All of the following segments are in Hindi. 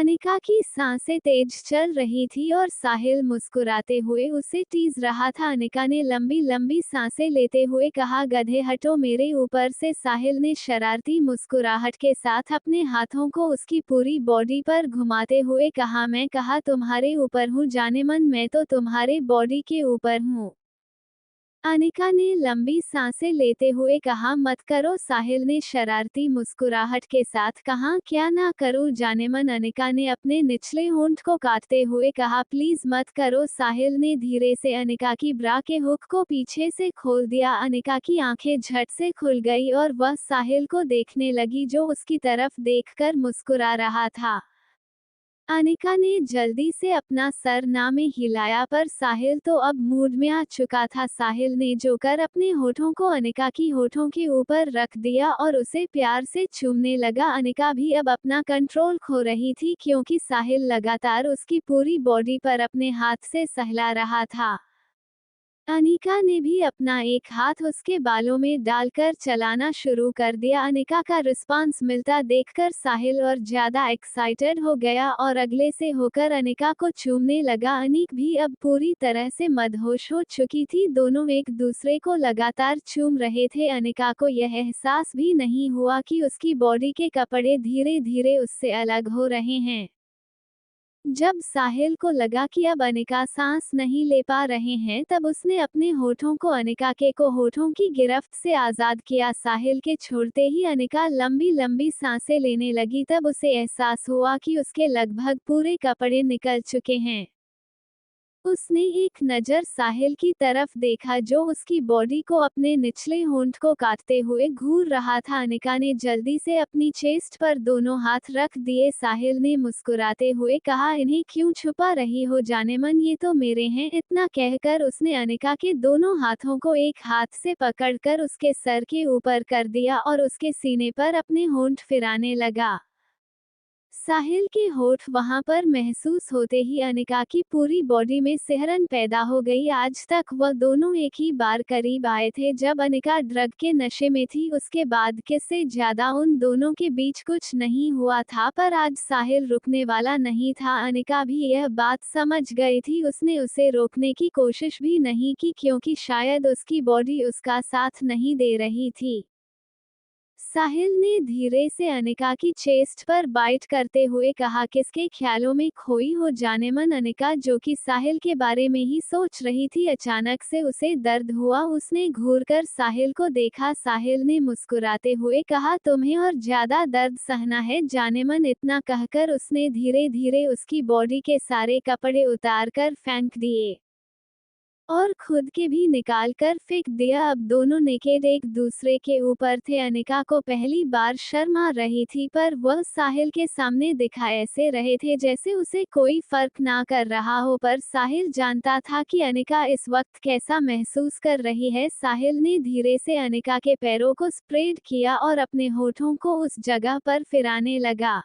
अनिका की सांसें तेज चल रही थी और साहिल मुस्कुराते हुए उसे टीज रहा था। अनिका ने लंबी लंबी सांसें लेते हुए कहा, गधे हटो मेरे ऊपर से। साहिल ने शरारती मुस्कुराहट के साथ अपने हाथों को उसकी पूरी बॉडी पर घुमाते हुए कहा, मैं कहा तुम्हारे ऊपर हूँ जानेमन, मैं तो तुम्हारे बॉडी के ऊपर हूँ। अनिका ने लंबी सांसें लेते हुए कहा, मत करो। साहिल ने शरारती मुस्कुराहट के साथ कहा, क्या ना करूं जानेमन। अनिका ने अपने निचले होंठ को काटते हुए कहा, प्लीज मत करो। साहिल ने धीरे से अनिका की ब्रा के हुक को पीछे से खोल दिया। अनिका की आंखें झट से खुल गई और वह साहिल को देखने लगी जो उसकी तरफ देखकर मुस्कुरा रहा था। अनिका ने जल्दी से अपना सर ना में हिलाया पर साहिल तो अब मूड में आ चुका था। साहिल ने जोकर अपने होठों को अनिका की होठों के ऊपर रख दिया और उसे प्यार से चूमने लगा। अनिका भी अब अपना कंट्रोल खो रही थी क्योंकि साहिल लगातार उसकी पूरी बॉडी पर अपने हाथ से सहला रहा था। अनिका ने भी अपना एक हाथ उसके बालों में डालकर चलाना शुरू कर दिया। अनिका का रिस्पांस मिलता देखकर साहिल और ज्यादा एक्साइटेड हो गया और अगले से होकर अनिका को चूमने लगा। अनिक भी अब पूरी तरह से मदहोश हो चुकी थी। दोनों एक दूसरे को लगातार चूम रहे थे। अनिका को यह एहसास भी नहीं हुआ कि उसकी बॉडी के कपड़े धीरे धीरे उससे अलग हो रहे हैं। जब साहिल को लगा कि अब अनिका सांस नहीं ले पा रहे हैं तब उसने अपने होठों को अनिका के होठों की गिरफ्त से आजाद किया। साहिल के छोड़ते ही अनिका लंबी लंबी सांसें लेने लगी। तब उसे एहसास हुआ कि उसके लगभग पूरे कपड़े निकल चुके हैं। उसने एक नज़र साहिल की तरफ देखा जो उसकी बॉडी को अपने निचले होंठ को काटते हुए घूर रहा था। अनिका ने जल्दी से अपनी चेस्ट पर दोनों हाथ रख दिए। साहिल ने मुस्कुराते हुए कहा, इन्हें क्यों छुपा रही हो जानेमन, ये तो मेरे हैं। इतना कहकर उसने अनिका के दोनों हाथों को एक हाथ से पकड़कर उसके सर के ऊपर कर दिया और उसके सीने पर अपने होंठ फिराने लगा। साहिल के होठ वहां पर महसूस होते ही अनिका की पूरी बॉडी में सिहरन पैदा हो गई। आज तक वह दोनों एक ही बार करीब आए थे जब अनिका ड्रग के नशे में थी। उसके बाद किससे ज्यादा उन दोनों के बीच कुछ नहीं हुआ था, पर आज साहिल रुकने वाला नहीं था। अनिका भी यह बात समझ गई थी। उसने उसे रोकने की कोशिश भी नहीं की क्योंकि शायद उसकी बॉडी उसका साथ नहीं दे रही थी। साहिल ने धीरे से अनिका की चेस्ट पर बाइट करते हुए कहा, किसके ख्यालों में खोई हो जानेमन। अनिका जो कि साहिल के बारे में ही सोच रही थी, अचानक से उसे दर्द हुआ। उसने घूरकर साहिल को देखा। साहिल ने मुस्कुराते हुए कहा, तुम्हें और ज्यादा दर्द सहना है जानेमन। इतना कहकर उसने धीरे धीरे उसकी बॉडी के सारे कपड़े उतारकर फेंक दिए और खुद के भी निकाल कर फेंक दिया। अब दोनों नेकेड एक दूसरे के ऊपर थे। अनिका को पहली बार शर्म आ रही थी पर वह साहिल के सामने दिखा ऐसे रहे थे जैसे उसे कोई फर्क ना कर रहा हो, पर साहिल जानता था कि अनिका इस वक्त कैसा महसूस कर रही है। साहिल ने धीरे से अनिका के पैरों को स्प्रेड किया और अपने होठों को उस जगह पर फिराने लगा।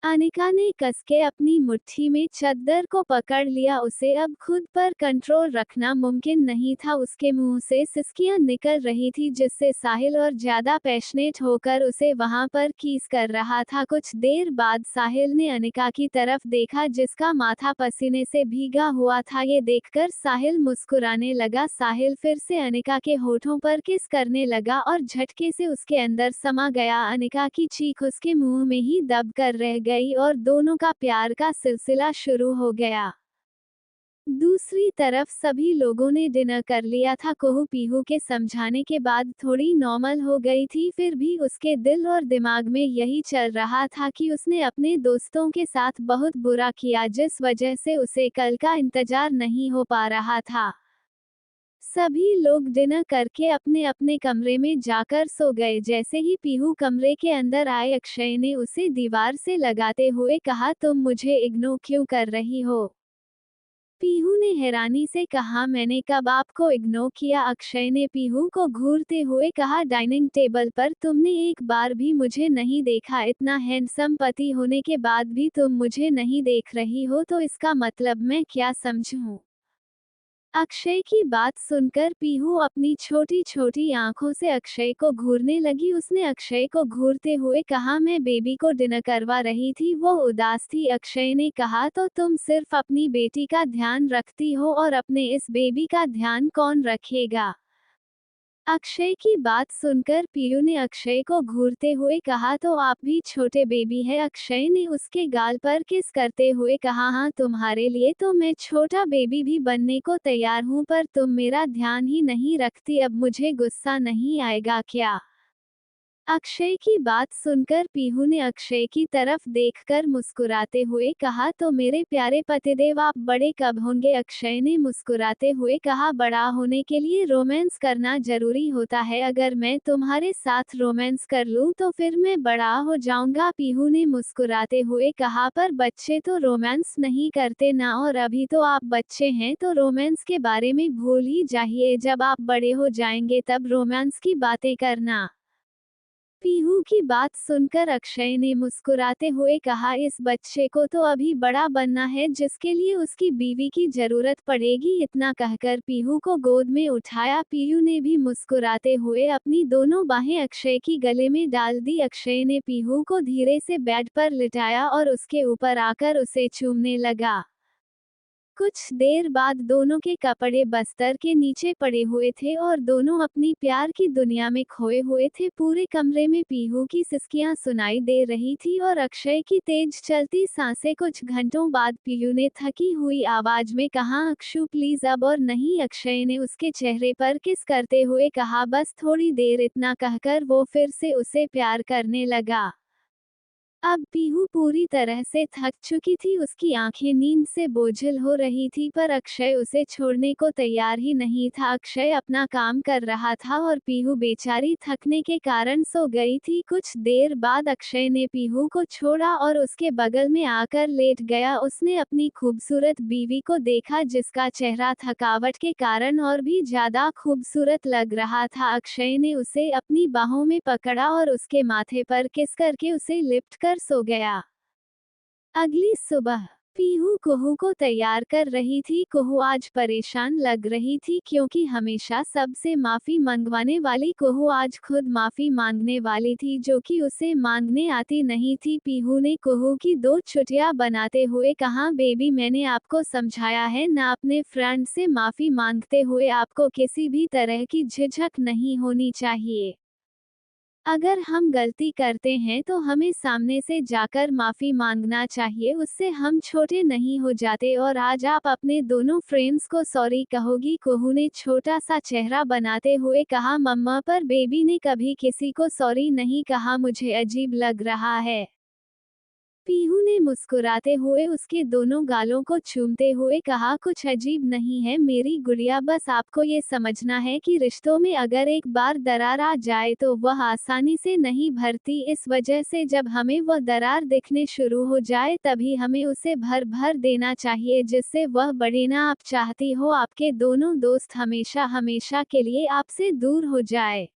अनिका ने कसके अपनी मुट्ठी में चद्दर को पकड़ लिया। उसे अब खुद पर कंट्रोल रखना मुमकिन नहीं था। उसके मुंह से सिसकियां निकल रही थी जिससे साहिल और ज्यादा पैशनेट होकर उसे वहां पर किस कर रहा था। कुछ देर बाद साहिल ने अनिका की तरफ देखा जिसका माथा पसीने से भीगा हुआ था। ये देखकर साहिल मुस्कुराने लगा। साहिल फिर से अनिका के होठों पर किस करने लगा और झटके से उसके अंदर समा गया। अनिका की चीख उसके मुंह में ही दब कर रह गई और दोनों का प्यार का सिलसिला शुरू हो गया। दूसरी तरफ सभी लोगों ने डिनर कर लिया था। कोहू पीहू के समझाने के बाद थोड़ी नॉर्मल हो गई थी, फिर भी उसके दिल और दिमाग में यही चल रहा था कि उसने अपने दोस्तों के साथ बहुत बुरा किया जिस वजह से उसे कल का इंतजार नहीं हो पा रहा था। सभी लोग डिनर करके अपने अपने कमरे में जाकर सो गए। जैसे ही पीहू कमरे के अंदर आए, अक्षय ने उसे दीवार से लगाते हुए कहा, तुम मुझे इग्नोर क्यों कर रही हो। पीहू ने हैरानी से कहा, मैंने कब आपको इग्नोर किया। अक्षय ने पीहू को घूरते हुए कहा, डाइनिंग टेबल पर तुमने एक बार भी मुझे नहीं देखा। इतना हैंडसम पति होने के बाद भी तुम मुझे नहीं देख रही हो तो इसका मतलब मैं क्या समझूं। अक्षय की बात सुनकर पीहू अपनी छोटी छोटी आंखों से अक्षय को घूरने लगी। उसने अक्षय को घूरते हुए कहा, मैं बेबी को डिनर करवा रही थी। वो उदास थी। अक्षय ने कहा, तो तुम सिर्फ अपनी बेटी का ध्यान रखती हो और अपने इस बेबी का ध्यान कौन रखेगा? अक्षय की बात सुनकर पीयू ने अक्षय को घूरते हुए कहा, तो आप भी छोटे बेबी है। अक्षय ने उसके गाल पर किस करते हुए कहा, हाँ, तुम्हारे लिए तो मैं छोटा बेबी भी बनने को तैयार हूँ, पर तुम मेरा ध्यान ही नहीं रखती। अब मुझे गुस्सा नहीं आएगा क्या? अक्षय की बात सुनकर पीहू ने अक्षय की तरफ देखकर मुस्कुराते हुए कहा, तो मेरे प्यारे पतिदेव, आप बड़े कब होंगे? अक्षय ने मुस्कुराते हुए कहा, बड़ा होने के लिए रोमांस करना जरूरी होता है। अगर मैं तुम्हारे साथ रोमांस कर लूं तो फिर मैं बड़ा हो जाऊंगा। पीहू ने मुस्कुराते हुए कहा, पर बच्चे तो रोमांस नहीं करते ना, और अभी तो आप बच्चे हैं, तो रोमांस के बारे में भूल ही जाइए। जब आप बड़े हो जाएंगे तब रोमांस की बातें करना। पीहू की बात सुनकर अक्षय ने मुस्कुराते हुए कहा, इस बच्चे को तो अभी बड़ा बनना है, जिसके लिए उसकी बीवी की जरूरत पड़ेगी। इतना कहकर पीहू को गोद में उठाया। पीहू ने भी मुस्कुराते हुए अपनी दोनों बाहें अक्षय की गले में डाल दी। अक्षय ने पीहू को धीरे से बेड पर लिटाया और उसके ऊपर आकर उसे चूमने लगा। कुछ देर बाद दोनों के कपड़े बस्तर के नीचे पड़े हुए थे और दोनों अपनी प्यार की दुनिया में खोए हुए थे। पूरे कमरे में पीहू की सिसकियां सुनाई दे रही थी और अक्षय की तेज चलती सांसें। कुछ घंटों बाद पीहू ने थकी हुई आवाज में कहा, अक्षु प्लीज अब और नहीं। अक्षय ने उसके चेहरे पर किस करते हुए कहा, बस थोड़ी देर। इतना कहकर वो फिर से उसे प्यार करने लगा। अब पीहू पूरी तरह से थक चुकी थी। उसकी आंखें नींद से बोझिल हो रही थी, पर अक्षय उसे छोड़ने को तैयार ही नहीं था। अक्षय अपना काम कर रहा था और पीहू बेचारी थकने के कारण सो गई थी। कुछ देर बाद अक्षय ने पीहू को छोड़ा और उसके बगल में आकर लेट गया। उसने अपनी खूबसूरत बीवी को देखा, जिसका चेहरा थकावट के कारण और भी ज्यादा खूबसूरत लग रहा था। अक्षय ने उसे अपनी बाहों में पकड़ा और उसके माथे पर किस करके उसे लिपट कर सो गया। अगली सुबह पीहू कुहू को तैयार कर रही थी। कुहू आज परेशान लग रही थी, क्योंकि हमेशा सबसे माफी मंगवाने वाली कुहू आज खुद माफी मांगने वाली थी, जो कि उसे मांगने आती नहीं थी। पीहू ने कुहू की दो छुट्टियां बनाते हुए कहा, बेबी, मैंने आपको समझाया है ना, अपने फ्रेंड से माफी मांगते हुए आपको किसी भी तरह की झिझक नहीं होनी चाहिए। अगर हम गलती करते हैं तो हमें सामने से जाकर माफी मांगना चाहिए, उससे हम छोटे नहीं हो जाते। और आज आप अपने दोनों फ्रेंड्स को सॉरी कहोगी? कुहू ने छोटा सा चेहरा बनाते हुए कहा, मम्मा, पर बेबी ने कभी किसी को सॉरी नहीं कहा, मुझे अजीब लग रहा है। पीहू ने मुस्कुराते हुए उसके दोनों गालों को चूमते हुए कहा, कुछ अजीब नहीं है मेरी गुड़िया, बस आपको ये समझना है कि रिश्तों में अगर एक बार दरार आ जाए तो वह आसानी से नहीं भरती। इस वजह से जब हमें वह दरार दिखने शुरू हो जाए तभी हमें उसे भर भर देना चाहिए, जिससे वह बढ़े ना। आप चाहती हो आपके दोनों दोस्त हमेशा हमेशा के लिए आपसे दूर हो जाए?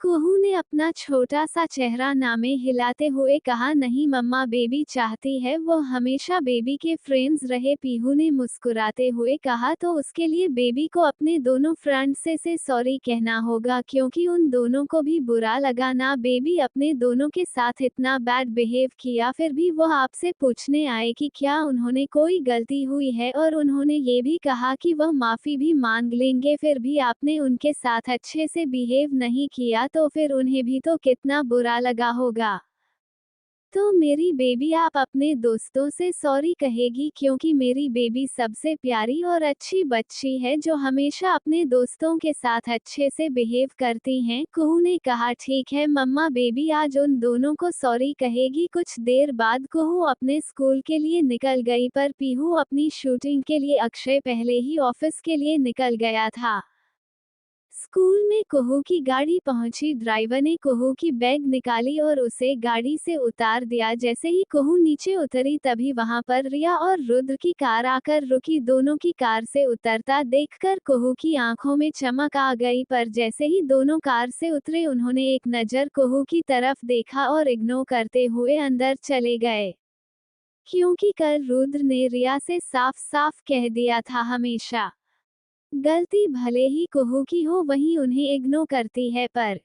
कुहू ने अपना छोटा सा चेहरा नामे हिलाते हुए कहा, नहीं मम्मा, बेबी चाहती है वो हमेशा बेबी के फ्रेंड्स रहे। पीहू ने मुस्कुराते हुए कहा, तो उसके लिए बेबी को अपने दोनों फ्रेंड्स से सॉरी कहना होगा, क्योंकि उन दोनों को भी बुरा लगा ना। बेबी अपने दोनों के साथ इतना बैड बिहेव किया, फिर भी वह आपसे पूछने आए कि क्या उन्होंने कोई गलती हुई है, और उन्होंने ये भी कहा कि वह माफी भी मांग लेंगे, फिर भी आपने उनके साथ अच्छे से बिहेव नहीं किया, तो फिर उन्हें भी तो कितना बुरा लगा होगा। तो मेरी बेबी, आप अपने दोस्तों से सॉरी कहेगी, क्योंकि मेरी बेबी सबसे प्यारी और अच्छी बच्ची है, जो हमेशा अपने दोस्तों के साथ अच्छे से बिहेव करती हैं। कुहू ने कहा, ठीक है मम्मा, बेबी आज उन दोनों को सॉरी कहेगी। कुछ देर बाद कुहू अपने स्कूल के लिए निकल गई, पर पीहू अपनी शूटिंग के लिए अक्षय पहले ही ऑफिस के लिए निकल गया था। स्कूल में कुहू की गाड़ी पहुंची। ड्राइवर ने कुहू की बैग निकाली और उसे गाड़ी से उतार दिया। जैसे ही कुहू नीचे उतरी तभी वहां पर रिया और रुद्र की कार आकर रुकी। दोनों की कार से उतरता देखकर कुहू की आंखों में चमक आ गई, पर जैसे ही दोनों कार से उतरे उन्होंने एक नजर कुहू की तरफ देखा और इग्नोर करते हुए अंदर चले गए, क्योंकि कल रुद्र ने रिया से साफ साफ कह दिया था, हमेशा गलती भले ही कुहू की हो वहीं उन्हें इग्नोर करती है पर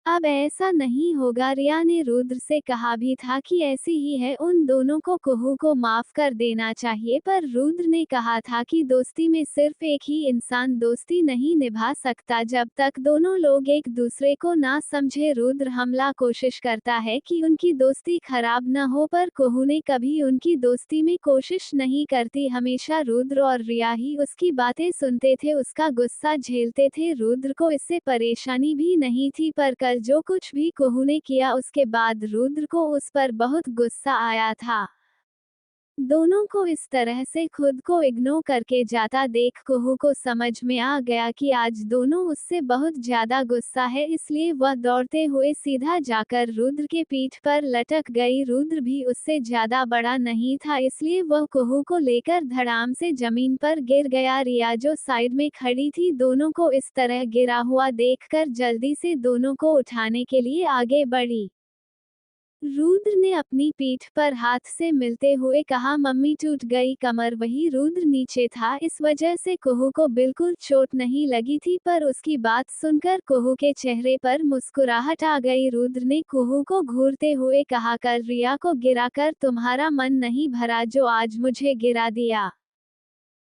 अब ऐसा नहीं होगा। रिया ने रुद्र से कहा भी था कि ऐसी ही है, उन दोनों को कुहू को माफ कर देना चाहिए, पर रुद्र ने कहा था कि दोस्ती में सिर्फ एक ही इंसान दोस्ती नहीं निभा सकता जब तक दोनों लोग एक दूसरे को ना समझे। रुद्र हमला कोशिश करता है कि उनकी दोस्ती खराब न हो, पर कुहू ने कभी उनकी दोस्ती में कोशिश नहीं करती। हमेशा रुद्र और रिया ही उसकी बातें सुनते थे, उसका गुस्सा झेलते थे। रुद्र को इससे परेशानी भी नहीं थी, पर कल जो कुछ भी कुहू ने किया उसके बाद रुद्र को उस पर बहुत गुस्सा आया था। दोनों को इस तरह से खुद को इग्नोर करके जाता देख कुहू को समझ में आ गया कि आज दोनों उससे बहुत ज्यादा गुस्सा है, इसलिए वह दौड़ते हुए सीधा जाकर रुद्र के पीठ पर लटक गई। रुद्र भी उससे ज्यादा बड़ा नहीं था, इसलिए वह कुहू को लेकर धड़ाम से जमीन पर गिर गया। रिया जो साइड में खड़ी थी दोनों को इस तरह गिरा हुआ देखकर जल्दी से दोनों को उठाने के लिए आगे बढ़ी। रुद्र ने अपनी पीठ पर हाथ से मिलते हुए कहा, मम्मी टूट गई कमर। वही रुद्र नीचे था, इस वजह से कुहू को बिल्कुल चोट नहीं लगी थी, पर उसकी बात सुनकर कुहू के चेहरे पर मुस्कुराहट आ गई। रुद्र ने कुहू को घूरते हुए कहा, कल रिया को गिराकर तुम्हारा मन नहीं भरा जो आज मुझे गिरा दिया।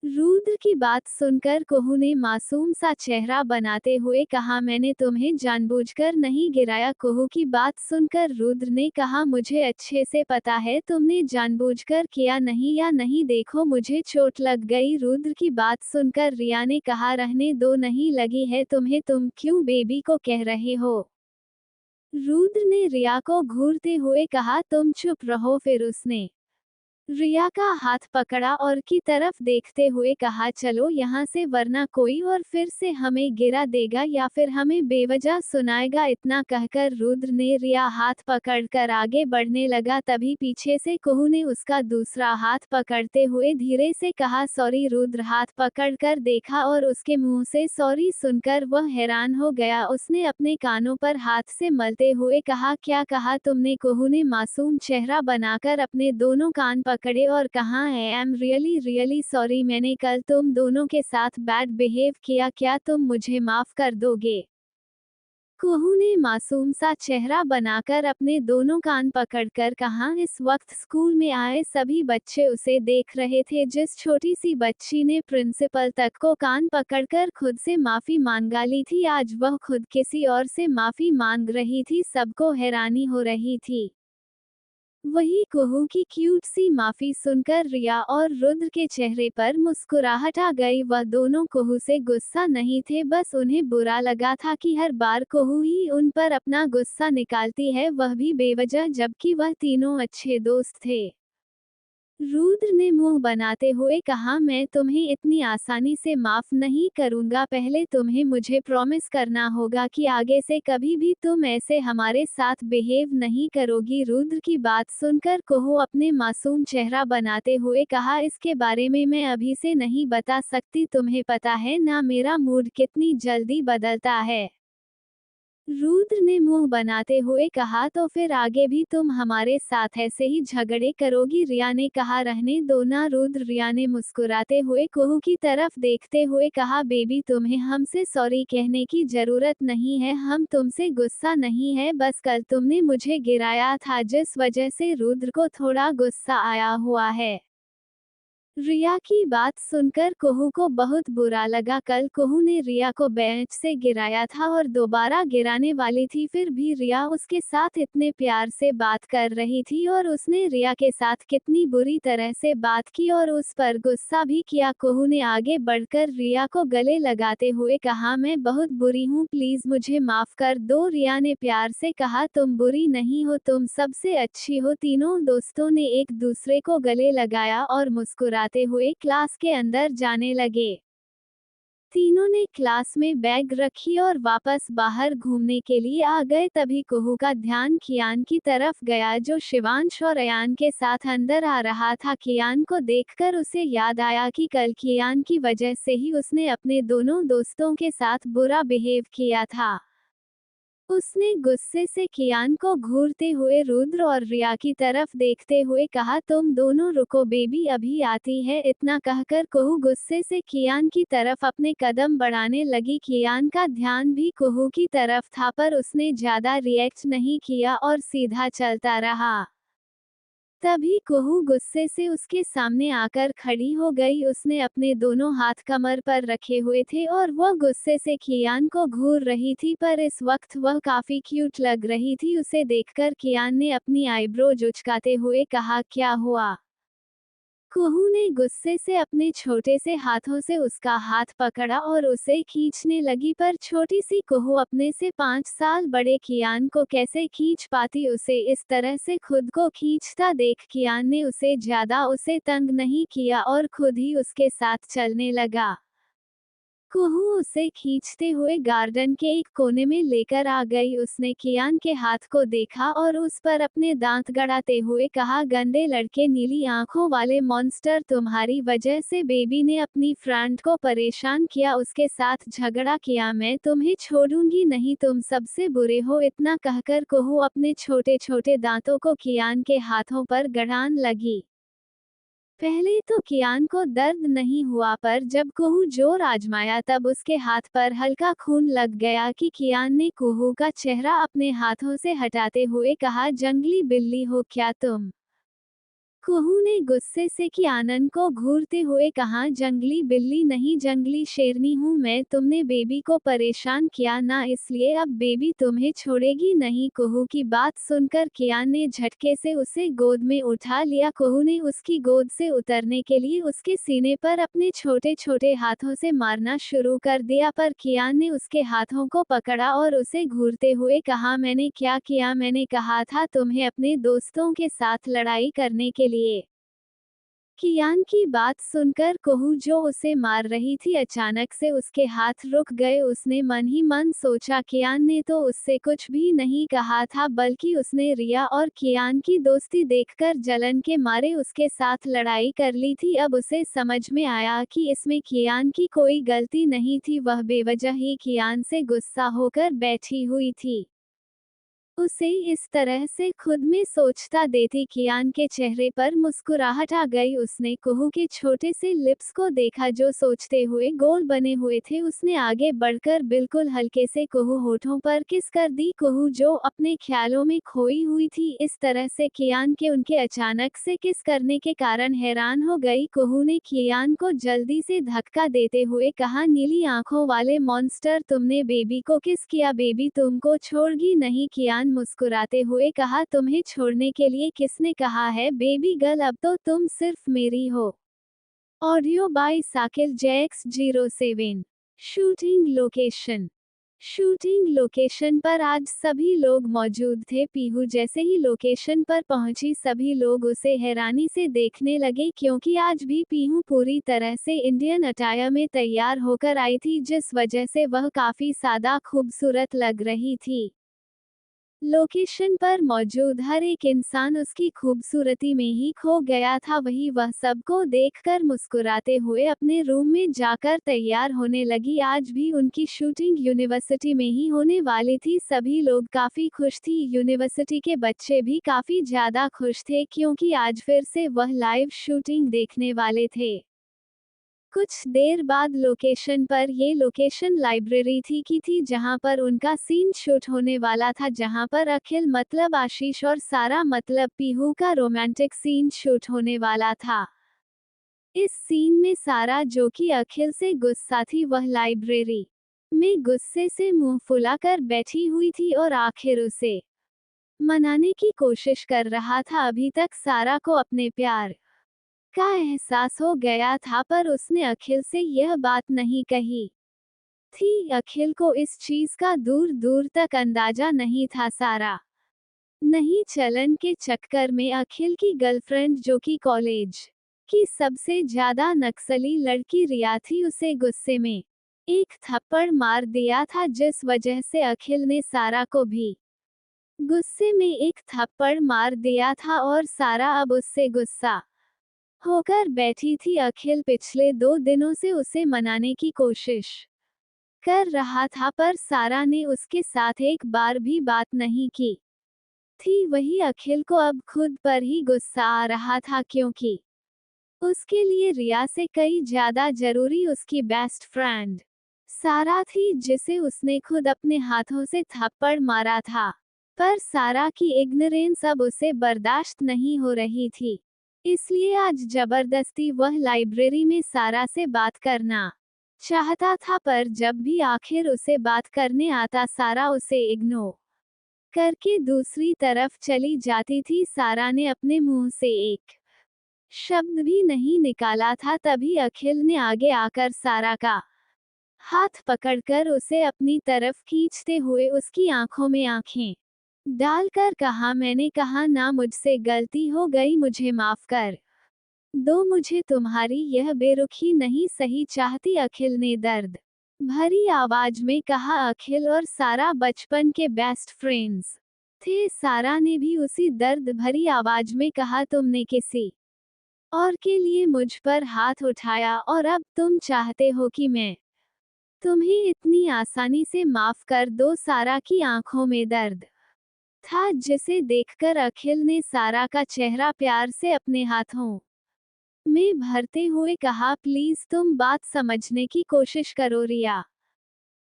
रुद्र की बात सुनकर कुहू ने मासूम सा चेहरा बनाते हुए कहा, मैंने तुम्हें जानबूझकर नहीं गिराया। कुहू की बात सुनकर रुद्र ने कहा, मुझे अच्छे से पता है तुमने जानबूझकर किया नहीं या नहीं, देखो मुझे चोट लग गई। रुद्र की बात सुनकर रिया ने कहा, रहने दो, नहीं लगी है तुम्हें, तुम क्यों बेबी को कह रहे हो। रुद्र ने रिया को घूरते हुए कहा, तुम चुप रहो। फिर उसने रिया का हाथ पकड़ा और की तरफ देखते हुए कहा, चलो यहाँ से, वरना कोई और फिर से हमें गिरा देगा या फिर हमें बेवजह सुनाएगा। इतना कहकर रुद्र ने रिया हाथ पकड़कर आगे बढ़ने लगा, तभी पीछे से कुहू ने उसका दूसरा हाथ पकड़ते हुए धीरे से कहा, सॉरी। रुद्र हाथ पकड़कर देखा और उसके मुंह से सॉरी सुनकर वह हैरान हो गया। उसने अपने कानों पर हाथ से मलते हुए कहा, क्या कहा तुमने। कुहू ने मासूम चेहरा बनाकर अपने दोनों कान पकड़े और कहा, I am really really sorry, मैंने कल तुम दोनों के साथ बैड बिहेव किया, क्या तुम मुझे माफ कर दोगे। कुहू ने मासूम सा चेहरा बनाकर अपने दोनों कान पकड़कर कहा। इस वक्त स्कूल में आए सभी बच्चे उसे देख रहे थे। जिस छोटी सी बच्ची ने प्रिंसिपल तक को कान पकड़कर खुद से माफी मांगा ली थी, आज वह खुद किसी और से माफी मांग रही थी। सबको हैरानी हो रही थी। वही कुहू की क्यूट सी माफी सुनकर रिया और रुद्र के चेहरे पर मुस्कुराहट आ गई। वह दोनों कुहू से गुस्सा नहीं थे, बस उन्हें बुरा लगा था कि हर बार कुहू ही उन पर अपना गुस्सा निकालती है, वह भी बेवजह, जबकि वह तीनों अच्छे दोस्त थे। रुद्र ने मुंह बनाते हुए कहा, मैं तुम्हें इतनी आसानी से माफ नहीं करूंगा, पहले तुम्हें मुझे प्रॉमिस करना होगा कि आगे से कभी भी तुम ऐसे हमारे साथ बिहेव नहीं करोगी। रुद्र की बात सुनकर कुहू अपने मासूम चेहरा बनाते हुए कहा, इसके बारे में मैं अभी से नहीं बता सकती, तुम्हें पता है ना मेरा मूड कितनी जल्दी बदलता है। रुद्र ने मुंह बनाते हुए कहा, तो फिर आगे भी तुम हमारे साथ ऐसे ही झगड़े करोगी। रिया ने कहा, रहने दो ना रुद्र। रिया ने मुस्कुराते हुए कुहू की तरफ देखते हुए कहा, बेबी तुम्हें हमसे सॉरी कहने की जरूरत नहीं है, हम तुमसे गुस्सा नहीं है, बस कल तुमने मुझे गिराया था जिस वजह से रुद्र को थोड़ा गुस्सा आया हुआ है। रिया की बात सुनकर कुहू को बहुत बुरा लगा। कल कुहू ने रिया को बेंच से गिराया था और दोबारा गिराने वाली थी, फिर भी रिया उसके साथ इतने प्यार से बात कर रही थी और उसने रिया के साथ कितनी बुरी तरह से बात की और उस पर गुस्सा भी किया। कुहू ने आगे बढ़कर रिया को गले लगाते हुए कहा, मैं बहुत बुरी हूँ, प्लीज मुझे माफ कर दो। रिया ने प्यार से कहा, तुम बुरी नहीं हो, तुम सबसे अच्छी हो। तीनों दोस्तों ने एक दूसरे को गले लगाया और मुस्कुराते हुए क्लास के अंदर जाने लगे। तीनों ने क्लास में बैग रखी और वापस बाहर घूमने के लिए आ गए, तभी कुहू का ध्यान कियान की तरफ गया जो शिवांश और अयान के साथ अंदर आ रहा था। कियान को देखकर उसे याद आया कि कल कियान की वजह से ही उसने अपने दोनों दोस्तों के साथ बुरा बिहेव किया था। उसने गुस्से से कियान को घूरते हुए रुद्र और रिया की तरफ देखते हुए कहा, तुम दोनों रुको, बेबी अभी आती है। इतना कहकर कुहू गुस्से से कियान की तरफ अपने कदम बढ़ाने लगी। कियान का ध्यान भी कुहू की तरफ था, पर उसने ज्यादा रिएक्ट नहीं किया और सीधा चलता रहा। तभी कुहू गुस्से से उसके सामने आकर खड़ी हो गई। उसने अपने दोनों हाथ कमर पर रखे हुए थे और वह गुस्से से कियान को घूर रही थी, पर इस वक्त वह काफी क्यूट लग रही थी। उसे देखकर कियान ने अपनी आईब्रो उचकाते हुए कहा, क्या हुआ? कुहू ने गुस्से से अपने छोटे से हाथों से उसका हाथ पकड़ा और उसे खींचने लगी, पर छोटी सी कुहू अपने से 5 साल बड़े कियान को कैसे खींच पाती। उसे इस तरह से खुद को खींचता देख कियान ने उसे तंग नहीं किया और खुद ही उसके साथ चलने लगा। कुहू उसे खींचते हुए गार्डन के एक कोने में लेकर आ गई। उसने कियान के हाथ को देखा और उस पर अपने दांत गड़ाते हुए कहा, गंदे लड़के, नीली आंखों वाले मॉन्स्टर, तुम्हारी वजह से बेबी ने अपनी फ्रेंड को परेशान किया, उसके साथ झगड़ा किया। मैं तुम्हें छोड़ूंगी नहीं, तुम सबसे बुरे हो। इतना कहकर कुहू अपने छोटे छोटे दांतों को कियान के हाथों पर गड़ान लगी। पहले तो कियान को दर्द नहीं हुआ, पर जब कुहू जोर आजमाया तब उसके हाथ पर हल्का खून लग गया। कि कियान ने कुहू का चेहरा अपने हाथों से हटाते हुए कहा, जंगली बिल्ली हो क्या तुम? कुहू ने गुस्से से कियान को घूरते हुए कहा, जंगली बिल्ली नहीं, जंगली शेरनी हूँ मैं। तुमने बेबी को परेशान किया ना, इसलिए अब बेबी तुम्हें छोड़ेगी नहीं। कुहू की बात सुनकर कियान ने झटके से उसे गोद में उठा लिया। कुहू ने उसकी गोद से उतरने के लिए उसके सीने पर अपने छोटे छोटे हाथों से मारना शुरू कर दिया, पर कियान ने उसके हाथों को पकड़ा और उसे घूरते हुए कहा, मैंने क्या किया? मैंने कहा था तुम्हें अपने दोस्तों के साथ लड़ाई करने के लिए। कियान की बात सुनकर कुहू जो उसे मार रही थी, अचानक से उसके हाथ रुक गए। उसने मन ही मन सोचा, कियान ने तो उससे कुछ भी नहीं कहा था, बल्कि उसने रिया और कियान की दोस्ती देखकर जलन के मारे उसके साथ लड़ाई कर ली थी। अब उसे समझ में आया कि इसमें कियान की कोई गलती नहीं थी, वह बेवजह ही कियान से गुस्सा होकर बैठी हुई थी। उसे इस तरह से खुद में सोचता देती कियान के चेहरे पर मुस्कुराहट आ गई। उसने कुहू के छोटे से लिप्स को देखा जो सोचते हुए गोल बने हुए थे। उसने आगे बढ़कर बिल्कुल हल्के से कुहू होठों पर किस कर दी। कुहू जो अपने ख्यालों में खोई हुई थी, इस तरह से कियान के उनके अचानक से किस करने के कारण हैरान हो गई। कुहू ने कियान को जल्दी से धक्का देते हुए कहा, नीली आंखों वाले मॉन्स्टर, तुमने बेबी को किस किया? बेबी तुमको छोड़गी नहीं। कियान मुस्कुराते हुए कहा, तुम्हें छोड़ने के लिए किसने कहा है बेबी गर्ल, अब तो तुम सिर्फ मेरी हो। Audio by Sakil JX07। Shooting location पर आज सभी लोग मौजूद थे। पीहू जैसे ही लोकेशन पर पहुंची, सभी लोग उसे हैरानी से देखने लगे, क्योंकि आज भी पीहू पूरी तरह से इंडियन अटायर में तैयार होकर आई थी, जिस वजह से वह काफी सादा खूबसूरत लग रही थी। लोकेशन पर मौजूद हर एक इंसान उसकी खूबसूरती में ही खो गया था। वह सबको देखकर मुस्कुराते हुए अपने रूम में जाकर तैयार होने लगी। आज भी उनकी शूटिंग यूनिवर्सिटी में ही होने वाली थी। सभी लोग काफी खुश थी। यूनिवर्सिटी के बच्चे भी काफी ज्यादा खुश थे, क्योंकि आज फिर से वह लाइव शूटिंग देखने वाले थे। कुछ देर बाद लोकेशन पर ये लोकेशन लाइब्रेरी थी जहां पर उनका सीन शूट होने वाला था, जहां पर अखिल मतलब आशीष और सारा मतलब पीहू का रोमांटिक सीन शूट होने वाला था। इस सीन में सारा, जो कि अखिल से गुस्सा थी, वह लाइब्रेरी में गुस्से से मुंह फुलाकर बैठी हुई थी और आखिर उसे मनाने की कोशिश कर रहा था। अभी तक सारा को अपने प्यार का एहसास हो गया था, पर उसने अखिल से यह बात नहीं कही थी। अखिल को इस चीज का दूर दूर तक अंदाजा नहीं था। सारा नहीं, चलन के चक्कर में अखिल की गर्लफ्रेंड, जो कि कॉलेज की सबसे ज्यादा नक्सली लड़की रिया थी, उसे गुस्से में एक थप्पड़ मार दिया था, जिस वजह से अखिल ने सारा को भी गुस्से में एक थप्पड़ मार दिया था और सारा अब उससे गुस्सा होकर बैठी थी। अखिल पिछले 2 दिनों से उसे मनाने की कोशिश कर रहा था, पर सारा ने उसके साथ एक बार भी बात नहीं की थी। वही अखिल को अब खुद पर ही गुस्सा आ रहा था, क्योंकि उसके लिए रिया से कई ज्यादा जरूरी उसकी बेस्ट फ्रेंड सारा थी, जिसे उसने खुद अपने हाथों से थप्पड़ मारा था। पर सारा की इग्नोरेंस अब उसे बर्दाश्त नहीं हो रही थी, इसलिए आज जबरदस्ती वह लाइब्रेरी में सारा से बात करना चाहता था। पर जब भी आखिर उसे बात करने आता, सारा उसे इग्नोर करके दूसरी तरफ चली जाती थी। सारा ने अपने मुंह से एक शब्द भी नहीं निकाला था, तभी अखिल ने आगे आकर सारा का हाथ पकड़कर उसे अपनी तरफ खींचते हुए उसकी आंखों में आंखें डालकर कहा, मैंने कहा ना, मुझसे गलती हो गई, मुझे माफ कर दो, मुझे तुम्हारी यह बेरुखी नहीं सही चाहती। अखिल ने दर्द भरी आवाज में कहा। अखिल और सारा बचपन के बेस्ट फ्रेंड्स थे। सारा ने भी उसी दर्द भरी आवाज में कहा, तुमने किसी और के लिए मुझ पर हाथ उठाया और अब तुम चाहते हो कि मैं तुम्हें इतनी आसानी से माफ कर दो। सारा की आंखों में दर्द था, जिसे देखकर अखिल ने सारा का चेहरा प्यार से अपने हाथों में भरते हुए कहा, प्लीज तुम बात समझने की कोशिश करो। रिया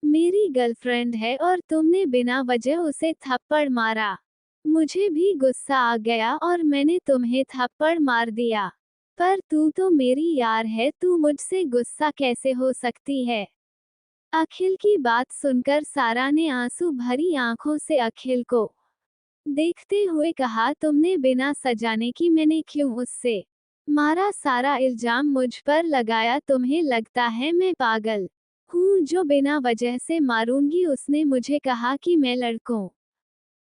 मेरी गर्लफ्रेंड है और तुमने बिना वजह उसे थप्पड़ मारा। मुझे भी गुस्सा आ गया और मैंने तुम्हें थप्पड़ मार दिया, पर तू तो मेरी यार है, तू मुझसे गुस्सा कैसे हो सकती है। अखिल की बात सुनकर सारा ने आंसू भरी आंखों से अखिल को देखते हुए कहा, तुमने बिना सजाने की मैंने क्यों उससे मारा सारा इल्जाम मुझ पर लगाया। तुम्हें लगता है मैं पागल हूँ जो बिना वजह से मारूंगी। उसने मुझे कहा कि मैं लड़कों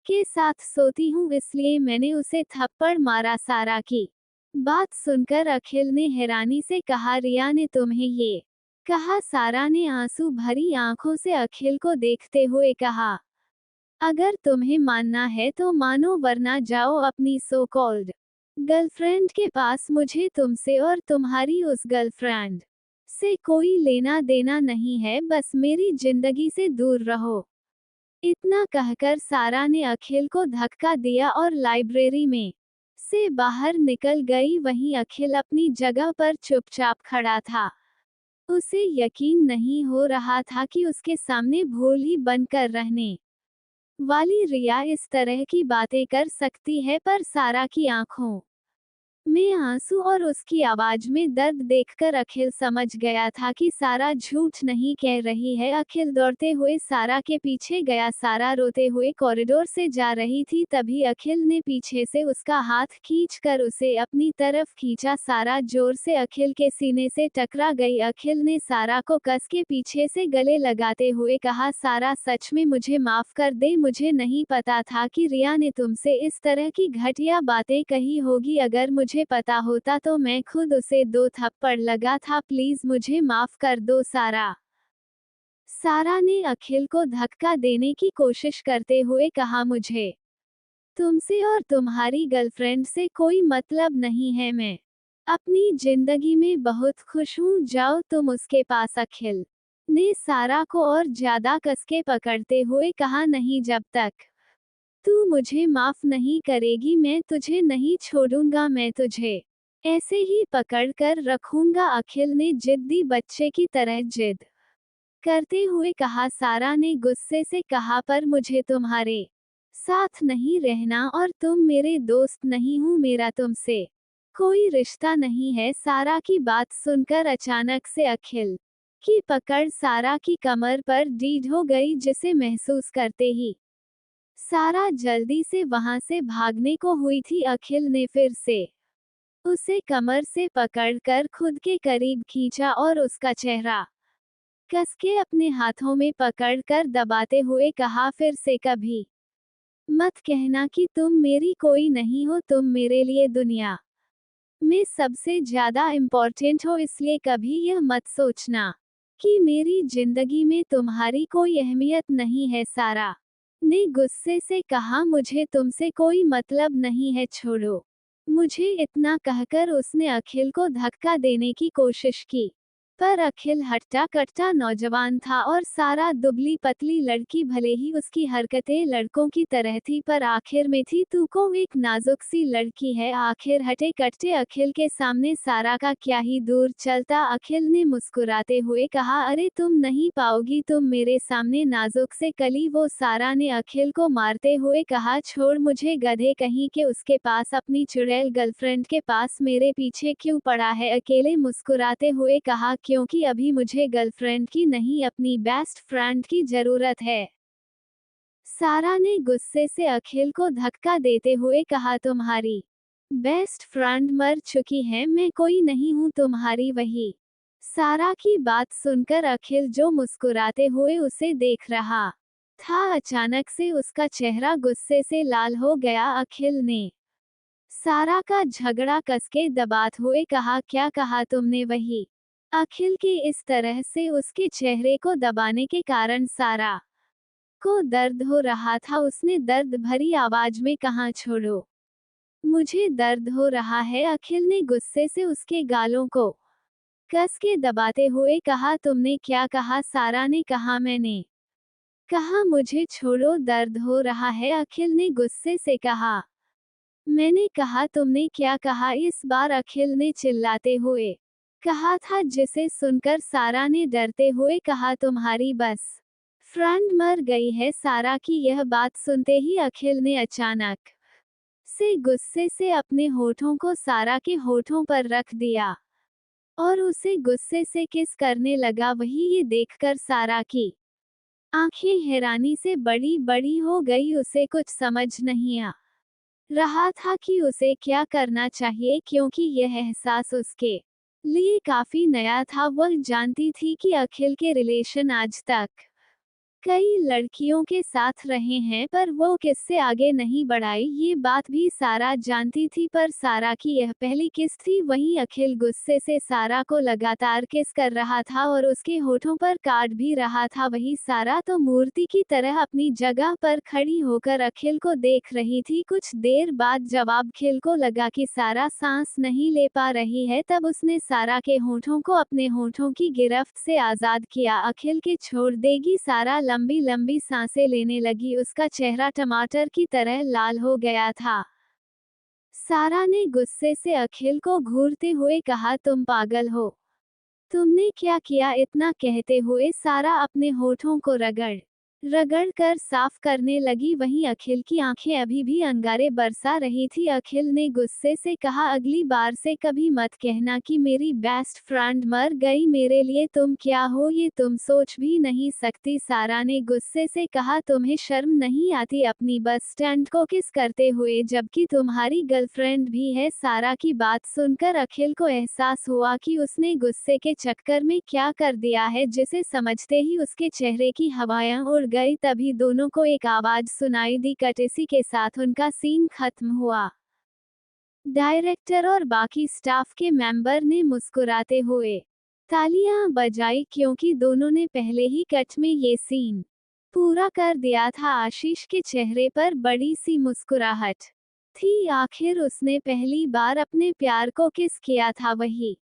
के साथ सोती हूँ, इसलिए मैंने उसे थप्पड़ मारा। सारा की बात सुनकर अखिल ने हैरानी से कहा, रिया ने तुम्हें ये कहा। सारा ने आंसू भरी आंखों से अखिल को देखते हुए कहा, अगर तुम्हें मानना है तो मानो, वरना जाओ अपनी सो कॉल्ड गर्लफ्रेंड के पास। मुझे तुमसे और तुम्हारी उस गर्लफ्रेंड से कोई लेना देना नहीं है, बस मेरी जिंदगी से दूर रहो। इतना कहकर सारा ने अखिल को धक्का दिया और लाइब्रेरी में से बाहर निकल गई। वहीं अखिल अपनी जगह पर चुपचाप खड़ा था। उसे यकीन नहीं हो रहा था कि उसके सामने भोल ही बनकर रहने वाली रिया इस तरह की बातें कर सकती है। पर सारा की आंखों में आंसू और उसकी आवाज में दर्द देखकर अखिल समझ गया था कि सारा झूठ नहीं कह रही है। अखिल दौड़ते हुए सारा के पीछे गया। सारा रोते हुए कॉरिडोर से जा रही थी, तभी अखिल ने पीछे से उसका हाथ खींचकर उसे अपनी तरफ खींचा। सारा जोर से अखिल के सीने से टकरा गई। अखिल ने सारा को कस के पीछे से गले लगाते हुए कहा, सारा सच में मुझे माफ कर दे, मुझे नहीं पता था कि रिया ने तुमसे इस तरह की घटिया बातें कही होगी। अगर मुझे पता होता तो मैं खुद उसे 2 थप्पड़ लगा था, प्लीज मुझे माफ कर दो। सारा ने अखिल को धक्का देने की कोशिश करते हुए कहा, मुझे तुमसे और तुम्हारी गर्लफ्रेंड से कोई मतलब नहीं है, मैं अपनी जिंदगी में बहुत खुश हूँ, जाओ तुम उसके पास। अखिल ने सारा को और ज्यादा कसके पकड़ते हुए कहा, नहीं, जब तक तू मुझे माफ नहीं करेगी मैं तुझे नहीं छोड़ूंगा, मैं तुझे ऐसे ही पकड़ कर रखूंगा। अखिल ने जिद्दी बच्चे की तरह जिद करते हुए कहा। सारा ने गुस्से से कहा, पर मुझे तुम्हारे साथ नहीं रहना और तुम मेरे दोस्त नहीं हूँ, मेरा तुमसे कोई रिश्ता नहीं है। सारा की बात सुनकर अचानक से अखिल की पकड़ सारा की कमर पर डीड हो गई, जिसे महसूस करते ही सारा जल्दी से वहां से भागने को हुई थी। अखिल ने फिर से उसे कमर से पकड़कर खुद के करीब खींचा और उसका चेहरा कसके अपने हाथों में पकड़कर दबाते हुए कहा, फिर से कभी मत कहना कि तुम मेरी कोई नहीं हो, तुम मेरे लिए दुनिया में सबसे ज्यादा इम्पोर्टेंट हो, इसलिए कभी यह मत सोचना कि मेरी जिंदगी में तुम्हारी कोई अहमियत नहीं है। सारा ने गुस्से से कहा, मुझे तुमसे कोई मतलब नहीं है, छोड़ो मुझे। इतना कहकर उसने अखिल को धक्का देने की कोशिश की। पर अखिल हट्टा कट्टा नौजवान था और सारा दुबली पतली लड़की, भले ही उसकी हरकतें लड़कों की तरह थी पर आखिर में थी तू को एक नाजुक सी लड़की है। आखिर हटे कट्टे अखिल के सामने सारा का क्या ही दूर चलता। अखिल ने मुस्कुराते हुए कहा, अरे तुम नहीं पाओगी तुम मेरे सामने नाजुक से कली। वो सारा ने अखिल को मारते हुए कहा, छोड़ मुझे गधे कहीं के। उसके पास अपनी चुड़ैल गर्लफ्रेंड के पास मेरे पीछे क्यों पड़ा है। अकेले मुस्कुराते हुए कहा, क्योंकि अभी मुझे गर्लफ्रेंड की नहीं अपनी बेस्ट फ्रेंड की जरूरत है। सारा ने गुस्से से अखिल को धक्का देते हुए कहा, तुम्हारी बेस्ट फ्रेंड मर चुकी है, मैं कोई नहीं हूँ तुम्हारी वही। सारा की बात सुनकर अखिल जो मुस्कुराते हुए उसे देख रहा था, अचानक से उसका चेहरा गुस्से से लाल हो गया। अखिल ने सारा का झगड़ा कसके दबाते हुए कहा, क्या कहा तुमने वही। अखिल के इस तरह से उसके चेहरे को दबाने के कारण सारा को दर्द हो रहा था। उसने दर्द भरी आवाज में कहा, छोड़ो मुझे दर्द हो रहा है। अखिल ने गुस्से से उसके गालों को कस के दबाते हुए कहा, तुमने क्या कहा। सारा ने कहा, मैंने कहा मुझे छोड़ो दर्द हो रहा है। अखिल ने गुस्से से कहा, मैंने कहा तुमने क्या कहा। इस बार अखिल ने चिल्लाते हुए कहा था, जिसे सुनकर सारा ने डरते हुए कहा, तुम्हारी बस फ्रेंड मर गई है। सारा की यह बात सुनते ही अखिल ने अचानक से गुस्से से अपने होठों को सारा के होठों पर रख दिया और उसे गुस्से से किस करने लगा। वही ये देखकर सारा की आंखें हैरानी से बड़ी बड़ी हो गई। उसे कुछ समझ नहीं आ रहा था कि उसे क्या करना चाहिए, क्योंकि यह एहसास उसके लिए काफी नया था। वह जानती थी कि अखिल के रिलेशन आज तक कई लड़कियों के साथ रहे हैं पर वो किससे आगे नहीं बढ़ाई, ये बात भी सारा जानती थी। पर सारा की यह पहली किस थी। वहीं अखिल गुस्से से सारा को लगातार किस कर रहा था और उसके होठों पर काट भी रहा था। वही सारा तो मूर्ति की तरह अपनी जगह पर खड़ी होकर अखिल को देख रही थी। कुछ देर बाद जब अखिल को लगा कि सारा सांस नहीं ले पा रही है, तब उसने सारा के होठों को अपने होठों की गिरफ्त से आजाद किया। अखिल के छोड़ देगी। सारा लंबी लंबी सांसें लेने लगी। उसका चेहरा टमाटर की तरह लाल हो गया था। सारा ने गुस्से से अखिल को घूरते हुए कहा, तुम पागल हो, तुमने क्या किया। इतना कहते हुए सारा अपने होठों को रगड़ रगड़ कर साफ करने लगी। वहीं अखिल की आंखें अभी भी अंगारे बरसा रही थी। अखिल ने गुस्से से कहा, अगली बार से कभी मत कहना कि मेरी बेस्ट फ्रेंड मर गई। मेरे लिए तुम क्या हो ये तुम सोच भी नहीं सकती। सारा ने गुस्से से कहा, तुम्हें शर्म नहीं आती अपनी बस स्टैंड को किस करते हुए, जबकि तुम्हारी गर्लफ्रेंड भी है। सारा की बात सुनकर अखिल को एहसास हुआ कि उसने गुस्से के चक्कर में क्या कर दिया है, जिसे समझते ही उसके चेहरे की हवाएं उड़ गई। तभी दोनों को एक आवाज सुनाई दी, कट। इसी के साथ उनका सीन खत्म हुआ। डायरेक्टर और बाकी स्टाफ के मेंबर ने मुस्कुराते हुए तालियां बजाई, क्योंकि दोनों ने पहले ही कट में ये सीन पूरा कर दिया था। आशीष के चेहरे पर बड़ी सी मुस्कुराहट थी। आखिर उसने पहली बार अपने प्यार को किस किया था। वही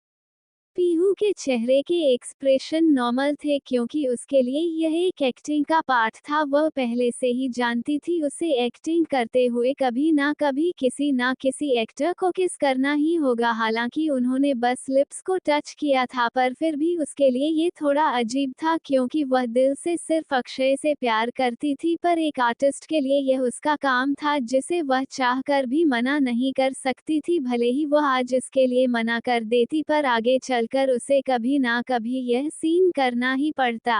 पीहू के चेहरे के एक्सप्रेशन नॉर्मल थे, क्योंकि उसके लिए यह एक एक्टिंग का पार्ट था। वह पहले से ही जानती थी उसे एक्टिंग करते हुए कभी ना कभी किसी ना किसी एक्टर को किस करना ही होगा। हालांकि उन्होंने बस लिप्स को टच किया था, पर फिर भी उसके लिए ये थोड़ा अजीब था, क्योंकि वह दिल से सिर्फ अक्षय से प्यार करती थी। पर एक आर्टिस्ट के लिए यह उसका काम था, जिसे वह चाहकर भी मना नहीं कर सकती थी। भले ही वह आज इसके लिए मना कर देती, पर आगे चलकर उसे कभी ना कभी यह सीन करना ही पड़ता।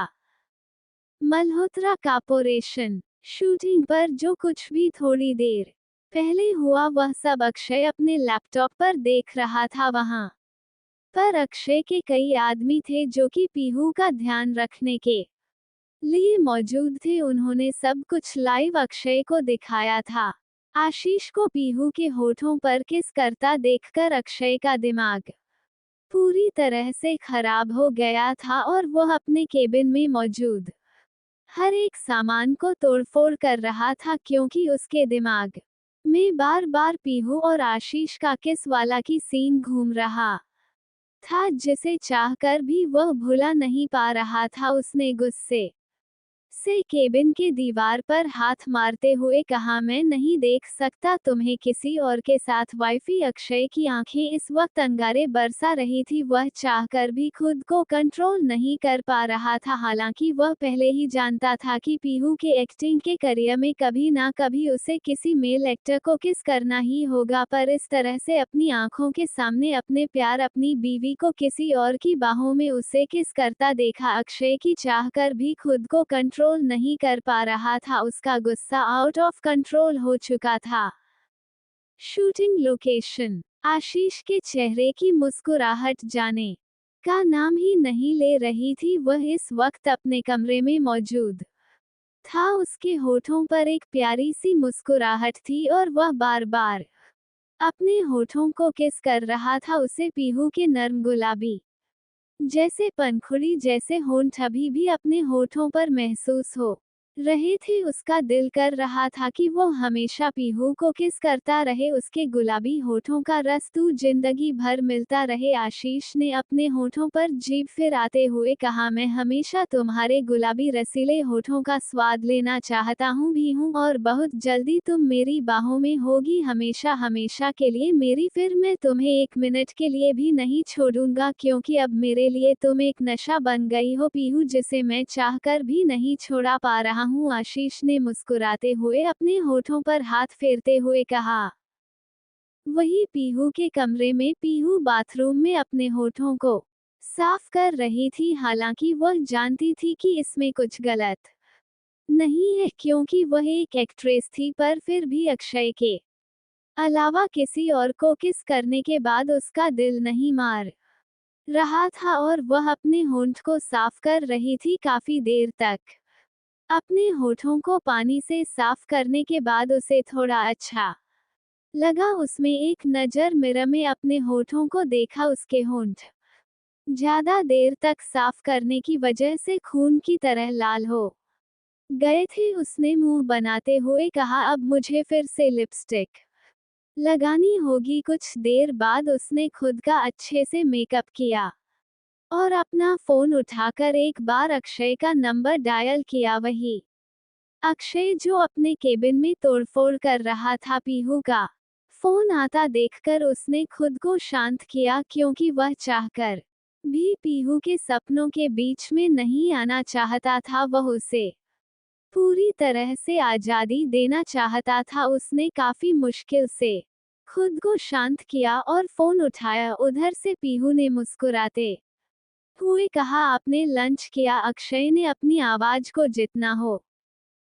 मल्होत्रा कॉर्पोरेशन शूटिंग पर जो कुछ भी थोड़ी देर पहले हुआ, वह सब अक्षय अपने लैपटॉप पर देख रहा था। वहां पर अक्षय के कई आदमी थे जो कि पीहू का ध्यान रखने के लिए मौजूद थे। उन्होंने सब कुछ लाइव अक्षय को दिखाया था। आशीष को पीहू के होठों पर किस करता देखकर अक्षय का दिमाग पूरी तरह से खराब हो गया था और वह अपने केबिन में मौजूद हर एक सामान को तोड़फोड़ कर रहा था, क्योंकि उसके दिमाग में बार बार पीहू और आशीष का किस वाला की सीन घूम रहा था जिसे चाहकर भी वह भुला नहीं पा रहा था। उसने गुस्से से केबिन के दीवार पर हाथ मारते हुए कहा, मैं नहीं देख सकता तुम्हें किसी और के साथ। वाइफी अक्षय की आंखें इस वक्त अंगारे बरसा रही थी। वह चाहकर भी खुद को कंट्रोल नहीं कर पा रहा था। हालांकि वह पहले ही जानता था कि पीहू के एक्टिंग के करियर में कभी ना कभी उसे किसी मेल एक्टर को किस करना ही होगा, पर इस तरह से अपनी आंखों के सामने अपने प्यार अपनी बीवी को किसी और की बाहों में उसे किस करता देखा अक्षय की चाहकर भी खुद को कंट्रोल नहीं कर पा रहा था। उसका गुस्सा आउट ऑफ कंट्रोल हो चुका था। Shooting location. आशीष के चेहरे की मुस्कुराहट जाने का नाम ही नहीं ले रही थी। वह इस वक्त अपने कमरे में मौजूद था। उसके होठों पर एक प्यारी सी मुस्कुराहट थी और वह बार बार अपने होठों को किस कर रहा था। उसे पीहू के नर्म गुलाबी जैसे पंखुड़ी जैसे होंठ अभी भी अपने होठों पर महसूस हो रहे थे। उसका दिल कर रहा था कि वो हमेशा पीहू को किस करता रहे। उसके गुलाबी होठों का रस तू जिंदगी भर मिलता रहे। आशीष ने अपने होठों पर जीभ फिराते हुए कहा, मैं हमेशा तुम्हारे गुलाबी रसीले होठों का स्वाद लेना चाहता हूँ भी हूँ, और बहुत जल्दी तुम मेरी बाहों में होगी हमेशा हमेशा के लिए मेरी। फिर मैं तुम्हें एक मिनट के लिए भी नहीं छोड़ूंगा, क्योंकि अब मेरे लिए तुम एक नशा बन गई हो पीहू, जिसे मैं चाहकर भी नहीं छोड़ा पा रहा हूँ। आशीष ने मुस्कुराते हुए अपने होठों पर हाथ फेरते हुए कहा। वही पीहू के कमरे में पीहू बाथरूम में अपने होठों को साफ कर रही थी। हालांकि वह जानती थी कि इसमें कुछ गलत नहीं है, क्योंकि वह एक एक्ट्रेस थी, पर फिर भी अक्षय के अलावा किसी और को किस करने के बाद उसका दिल नहीं मार रहा था और वह अपने होंठ को साफ कर रही थी काफी देर तक। अपने होठों को पानी से साफ करने के बाद उसे थोड़ा अच्छा लगा। उसमें एक नजर मिरर में अपने होठों को देखा। उसके होंठ ज्यादा देर तक साफ करने की वजह से खून की तरह लाल हो गए थे। उसने मुंह बनाते हुए कहा, अब मुझे फिर से लिपस्टिक लगानी होगी। कुछ देर बाद उसने खुद का अच्छे से मेकअप किया और अपना फोन उठाकर एक बार अक्षय का नंबर डायल किया। वही अक्षय जो अपने केबिन में तोड़फोड़ कर रहा था। पीहू का फोन आता देखकर उसने खुद को शांत किया, क्योंकि वह चाहकर भी पीहू के सपनों के बीच में नहीं आना चाहता था। वह उसे पूरी तरह से आजादी देना चाहता था। उसने काफी मुश्किल से खुद को शांत किया और फोन उठाया। उधर से पीहू ने मुस्कुराते हुए कहा, आपने लंच किया? अक्षय ने अपनी आवाज को जितना हो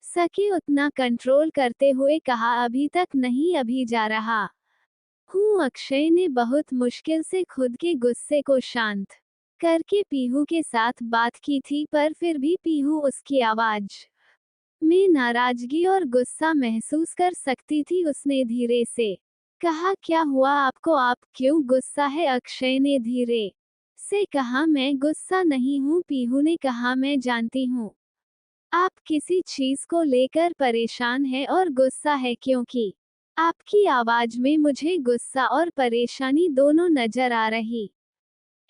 सके उतना कंट्रोल करते हुए कहा, अभी तक नहीं, अभी जा रहा हूँ। अक्षय ने बहुत मुश्किल से खुद के गुस्से को शांत करके पीहू के साथ बात की थी, पर फिर भी पीहू उसकी आवाज में नाराजगी और गुस्सा महसूस कर सकती थी। उसने धीरे से कहा, क्या हुआ आपको, आप क्यों गुस्सा है? अक्षय ने धीरे से कहा, मैं गुस्सा नहीं हूँ। पीहू ने कहा, मैं जानती हूँ आप किसी चीज को लेकर परेशान हैं और गुस्सा है, क्योंकि आपकी आवाज में मुझे गुस्सा और परेशानी दोनों नजर आ रही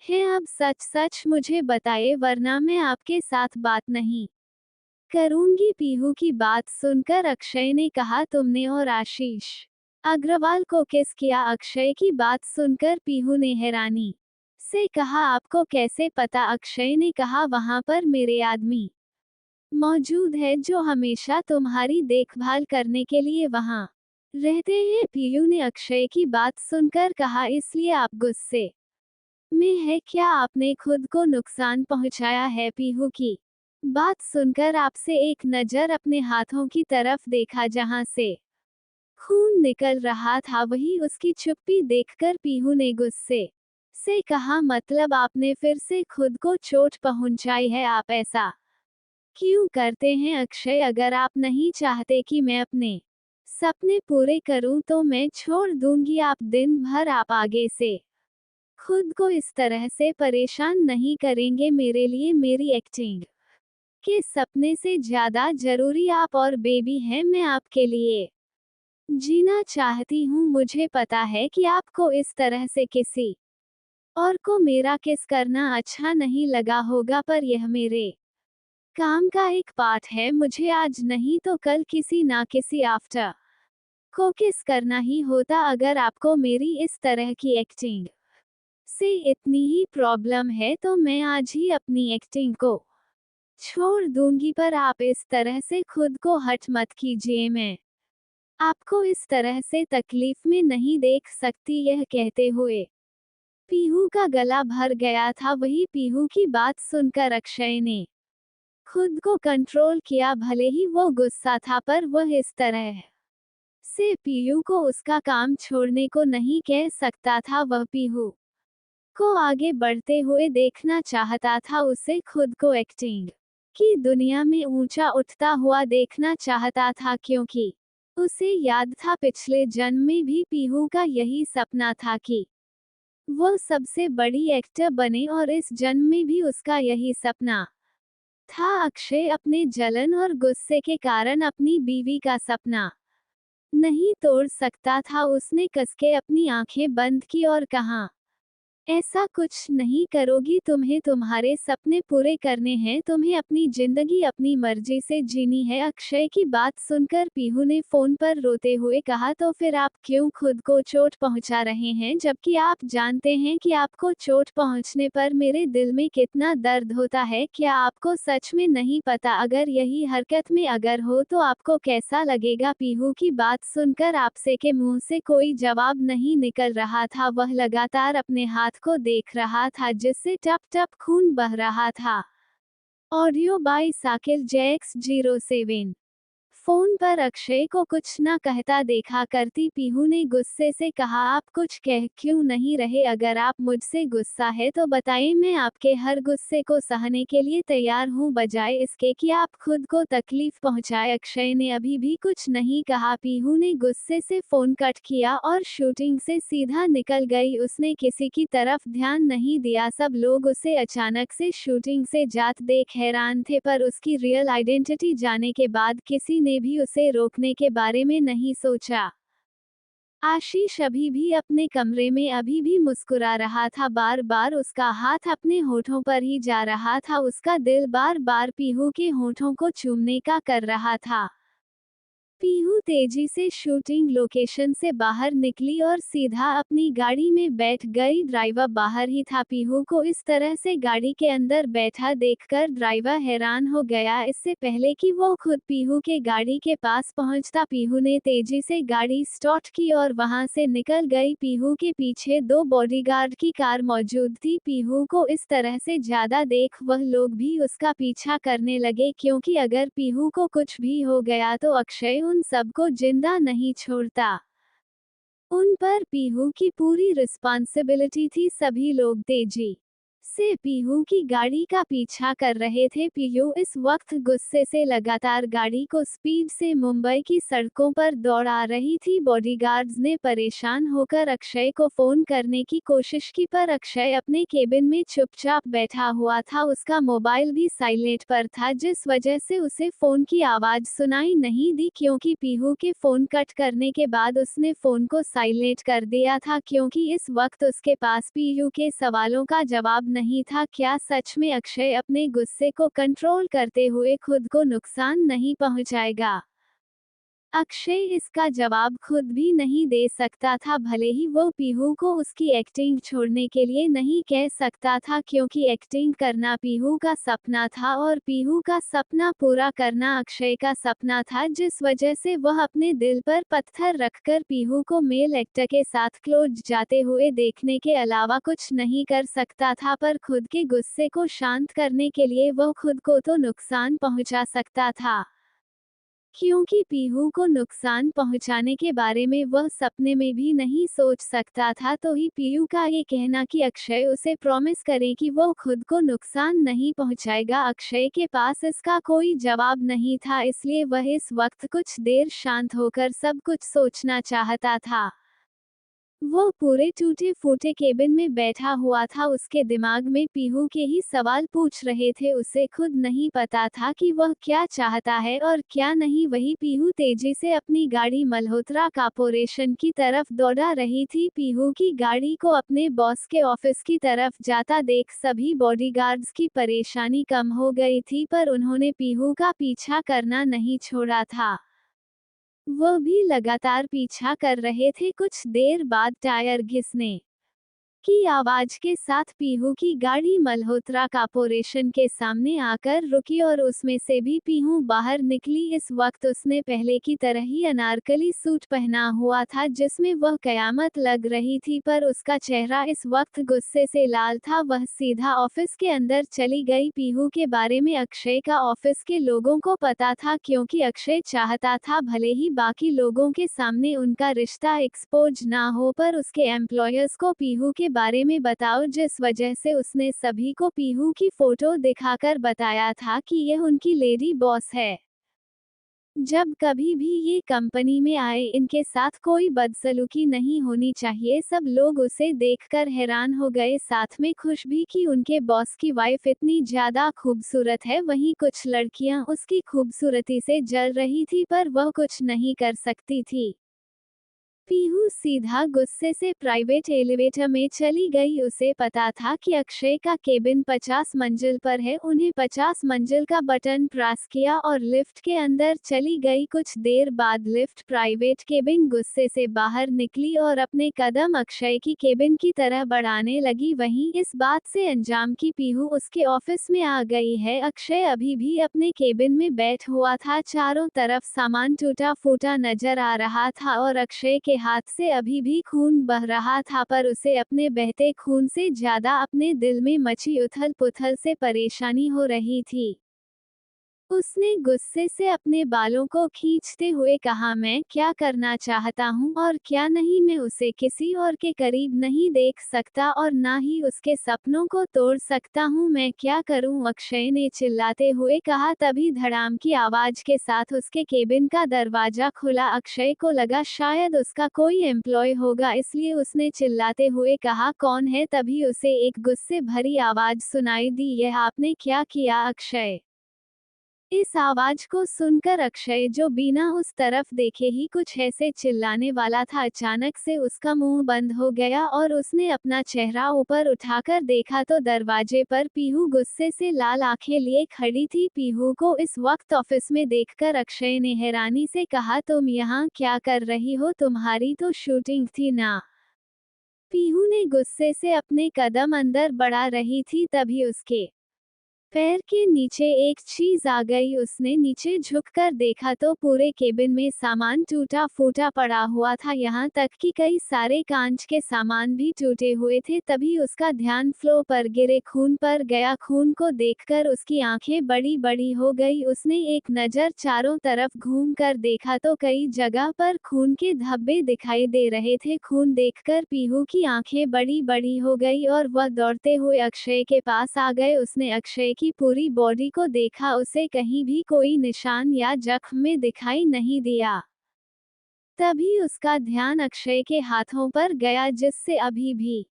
है। अब सच सच मुझे बताइए, वरना मैं आपके साथ बात नहीं करूंगी। पीहू की बात सुनकर अक्षय ने कहा, तुमने और आशीष अग्रवाल को किस किया? अक्षय की बात सुनकर पीहू ने हैरानी से कहा, आपको कैसे पता? अक्षय ने कहा, वहां पर मेरे आदमी मौजूद है जो हमेशा तुम्हारी देखभाल करने के लिए वहां रहते हैं। पीयू ने अक्षय की बात सुनकर कहा, इसलिए आप गुस्से में है क्या? आपने खुद को नुकसान पहुंचाया है? पीहू की बात सुनकर आपसे एक नजर अपने हाथों की तरफ देखा जहां से खून निकल रहा था। वही उसकी चुप्पी देखकर पीहू ने गुस्से से कहा, मतलब आपने फिर से खुद को चोट पहुंचाई है? आप ऐसा क्यों करते हैं अक्षय? अगर आप नहीं चाहते कि मैं अपने सपने पूरे करूं तो मैं छोड़ दूंगी। आप दिन भर आप आगे से खुद को इस तरह से परेशान नहीं करेंगे। मेरे लिए मेरी एक्टिंग के सपने से ज्यादा जरूरी आप और बेबी हैं। मैं आपके लिए जीना चाहती हूँ। मुझे पता है कि आपको इस तरह से किसी और को मेरा किस करना अच्छा नहीं लगा होगा, पर यह मेरे काम का एक पार्ट है। मुझे आज नहीं तो कल किसी ना किसी आफ्टर को किस करना ही होता। अगर आपको मेरी इस तरह की एक्टिंग से इतनी ही प्रॉब्लम है तो मैं आज ही अपनी एक्टिंग को छोड़ दूंगी, पर आप इस तरह से खुद को हर्ट मत कीजिए। मैं आपको इस तरह से तकलीफ में नहीं देख सकती। यह कहते हुए पीहू का गला भर गया था। वही पीहू की बात सुनकर अक्षय ने खुद को कंट्रोल किया। भले ही वो गुस्सा था, पर वह इस तरह से पीहू को उसका काम छोड़ने को नहीं कह सकता था। वह पीहू को आगे बढ़ते हुए देखना चाहता था। उसे खुद को एक्टिंग की दुनिया में ऊंचा उठता हुआ देखना चाहता था, क्योंकि उसे याद था पिछले जन्म में भी पीहू का यही सपना था कि वो सबसे बड़ी एक्टर बने, और इस जन्म में भी उसका यही सपना था। अक्षय अपने जलन और गुस्से के कारण अपनी बीवी का सपना नहीं तोड़ सकता था। उसने कसके अपनी आंखें बंद की और कहा, ऐसा कुछ नहीं करोगी। तुम्हें तुम्हारे सपने पूरे करने हैं, तुम्हें अपनी जिंदगी अपनी मर्जी से जीनी है। अक्षय की बात सुनकर पीहू ने फोन पर रोते हुए कहा, तो फिर आप क्यों खुद को चोट पहुंचा रहे हैं, जबकि आप जानते हैं कि आपको चोट पहुंचने पर मेरे दिल में कितना दर्द होता है। क्या आपको सच में नहीं पता, अगर यही हरकत में अगर हो तो आपको कैसा लगेगा। पीहू की बात सुनकर आपसे के मुंह से कोई जवाब नहीं निकल रहा था। वह लगातार अपने हाथ को देख रहा था, जिससे टप टप खून बह रहा था। Audio by Sakil JX07। Phone पर अक्षय को कुछ न कहता देखा करती पीहू ने गुस्से से कहा, आप कुछ कह क्यों नहीं रहे। अगर आप मुझसे गुस्सा है तो बताएं, मैं आपके हर गुस्से को सहने के लिए तैयार हूं, बजाय इसके कि आप खुद को तकलीफ पहुंचाए। अक्षय ने अभी भी कुछ नहीं कहा। पीहू ने गुस्से से फोन कट किया और शूटिंग से सीधा निकल गई। उसने किसी की तरफ ध्यान नहीं दिया। सब लोग उसे अचानक से शूटिंग से जात देख हैरान थे, पर उसकी रियल आइडेंटिटी जाने के बाद किसी ने भी उसे रोकने के बारे में नहीं सोचा। आशीष अभी भी अपने कमरे में अभी भी मुस्कुरा रहा था। बार बार उसका हाथ अपने होठों पर ही जा रहा था। उसका दिल बार बार पीहू के होठों को चूमने का कर रहा था। पीहू तेजी से शूटिंग लोकेशन से बाहर निकली और सीधा अपनी गाड़ी में बैठ गई। ड्राइवर बाहर ही था। पीहू को इस तरह से गाड़ी के अंदर बैठा देखकर ड्राइवर हैरान हो गया। इससे पहले कि वो खुद पीहू के गाड़ी के पास पहुंचता, पीहू ने तेजी से गाड़ी स्टार्ट की और वहां से निकल गई। पीहू के पीछे 2 बॉडीगार्ड की कार मौजूद थी। पीहू को इस तरह से ज्यादा देख वह लोग भी उसका पीछा करने लगे, क्योंकि अगर पीहू को कुछ भी हो गया तो अक्षय उन सबको जिंदा नहीं छोड़ता। उन पर पीहू की पूरी रिस्पॉन्सिबिलिटी थी। सभी लोग तेजी से पीहू की गाड़ी का पीछा कर रहे थे। पीहू इस वक्त गुस्से से लगातार गाड़ी को स्पीड से मुंबई की सड़कों पर दौड़ा रही थी। बॉडीगार्ड्स ने परेशान होकर अक्षय को फोन करने की कोशिश की, पर अक्षय अपने केबिन में चुपचाप बैठा हुआ था। उसका मोबाइल भी साइलेंट पर था, जिस वजह से उसे फोन की आवाज सुनाई नहीं दी। क्योंकि पीहू के फोन कट करने के बाद उसने फोन को साइलेंट कर दिया था, क्योंकि इस वक्त उसके पास पीहू के सवालों का जवाब नहीं था। क्या सच में अक्षय अपने गुस्से को कंट्रोल करते हुए खुद को नुकसान नहीं पहुंचाएगा? अक्षय इसका जवाब खुद भी नहीं दे सकता था। भले ही वो पीहू को उसकी एक्टिंग छोड़ने के लिए नहीं कह सकता था, क्योंकि एक्टिंग करना पीहू का सपना था और पीहू का सपना पूरा करना अक्षय का सपना था, जिस वजह से वह अपने दिल पर पत्थर रखकर पीहू को मेल एक्टर के साथ क्लोज जाते हुए देखने के अलावा कुछ नहीं कर सकता था। पर खुद के गुस्से को शांत करने के लिए वह खुद को तो नुकसान पहुंचा सकता था, क्योंकि पीहू को नुकसान पहुंचाने के बारे में वह सपने में भी नहीं सोच सकता था। तो ही पीहू का ये कहना कि अक्षय उसे प्रॉमिस करे कि वो खुद को नुकसान नहीं पहुंचाएगा, अक्षय के पास इसका कोई जवाब नहीं था। इसलिए वह इस वक्त कुछ देर शांत होकर सब कुछ सोचना चाहता था। वो पूरे टूटे-फूटे केबिन में बैठा हुआ था, उसके दिमाग में पीहू के ही सवाल पूछ रहे थे, उसे खुद नहीं पता था कि वह क्या चाहता है और क्या नहीं। वही पीहू तेजी से अपनी गाड़ी मल्होत्रा कॉर्पोरेशन की तरफ दौड़ा रही थी। पीहू की गाड़ी को अपने बॉस के ऑफिस की तरफ जाता देख सभी बॉडीगार्ड्स की परेशानी कम हो गई थी, पर उन्होंने पीहू का पीछा करना नहीं छोड़ा था। वह भी लगातार पीछा कर रहे थे। कुछ देर बाद टायर घिसने की आवाज के साथ पीहू की गाड़ी मल्होत्रा कॉर्पोरेशन के सामने आकर रुकी और उसमें से भी पीहू बाहर निकली। इस वक्त उसने पहले की तरह ही अनारकली सूट पहना हुआ था जिसमें वह कयामत लग रही थी, पर उसका चेहरा इस वक्त गुस्से से लाल था। वह सीधा ऑफिस के अंदर चली गई। पीहू के बारे में अक्षय का ऑफिस के लोगों को पता था, क्योंकि अक्षय चाहता था भले ही बाकी लोगों के सामने उनका रिश्ता एक्सपोज ना हो, पर उसके एम्प्लॉयर्स को पीहू के बारे में बताओ, जिस वजह से उसने सभी को पीहू की फोटो दिखाकर बताया था कि यह उनकी लेडी बॉस है। जब कभी भी ये कंपनी में आए, इनके साथ कोई बदसलूकी नहीं होनी चाहिए। सब लोग उसे देखकर हैरान हो गए, साथ में खुश भी कि उनके बॉस की वाइफ इतनी ज्यादा खूबसूरत है। वहीं कुछ लड़कियां उसकी खूबसूरती से जल रही थी, पर वह कुछ नहीं कर सकती थी। पीहू सीधा गुस्से से प्राइवेट एलिवेटर में चली गई। उसे पता था कि अक्षय का केबिन 50 मंजिल पर है। उन्हें 50 मंजिल का बटन प्रेस किया और लिफ्ट के अंदर चली गई। कुछ देर बाद लिफ्ट प्राइवेट केबिन गुस्से से बाहर निकली और अपने कदम अक्षय की केबिन की तरह बढ़ाने लगी। वहीं इस बात से अंजाम की पीहू उसके ऑफिस में आ गई है। अक्षय अभी भी अपने केबिन में बैठ हुआ था, चारों तरफ सामान टूटा फूटा नजर आ रहा था और अक्षय के हाथ से अभी भी खून बह रहा था, पर उसे अपने बहते खून से ज्यादा अपने दिल में मची उथल पुथल से परेशानी हो रही थी। उसने गुस्से से अपने बालों को खींचते हुए कहा, मैं क्या करना चाहता हूँ और क्या नहीं। मैं उसे किसी और के करीब नहीं देख सकता और ना ही उसके सपनों को तोड़ सकता हूँ। मैं क्या करूँ, अक्षय ने चिल्लाते हुए कहा। तभी धड़ाम की आवाज के साथ उसके केबिन का दरवाजा खुला। अक्षय को लगा शायद उसका कोई एम्प्लॉय होगा, इसलिए उसने चिल्लाते हुए कहा, कौन है। तभी उसे एक गुस्से भरी आवाज सुनाई दी, यह आपने क्या किया अक्षय। इस आवाज को सुनकर अक्षय, जो बिना उस तरफ देखे ही कुछ ऐसे चिल्लाने वाला था, अचानक से उसका मुंह बंद हो गया और उसने अपना चेहरा ऊपर उठाकर देखा तो दरवाजे पर पीहू गुस्से से लाल आंखें लिए खड़ी थी। पीहू को इस वक्त ऑफिस में देखकर अक्षय ने हैरानी से कहा, तुम यहाँ क्या कर रही हो, तुम्हारी तो शूटिंग थी ना। पीहू ने गुस्से से अपने कदम अंदर बढ़ा रही थी, तभी उसके पैर के नीचे एक चीज आ गई। उसने नीचे झुककर देखा तो पूरे केबिन में सामान टूटा फूटा पड़ा हुआ था, यहाँ तक कि कई सारे कांच के सामान भी टूटे हुए थे। तभी उसका ध्यान फ्लो पर गिरे खून पर गया। खून को देखकर उसकी आंखें बड़ी बड़ी हो गई। उसने एक नज़र चारों तरफ घूम कर देखा तो कई जगह पर खून के धब्बे दिखाई दे रहे थे। खून देखकर पीहू की आंखें बड़ी बड़ी हो गई और वह दौड़ते हुए अक्षय के पास आ गए। उसने अक्षय की पूरी बॉडी को देखा, उसे कहीं भी कोई निशान या जख्म में दिखाई नहीं दिया। तभी उसका ध्यान अक्षय के हाथों पर गया, जिससे अभी भी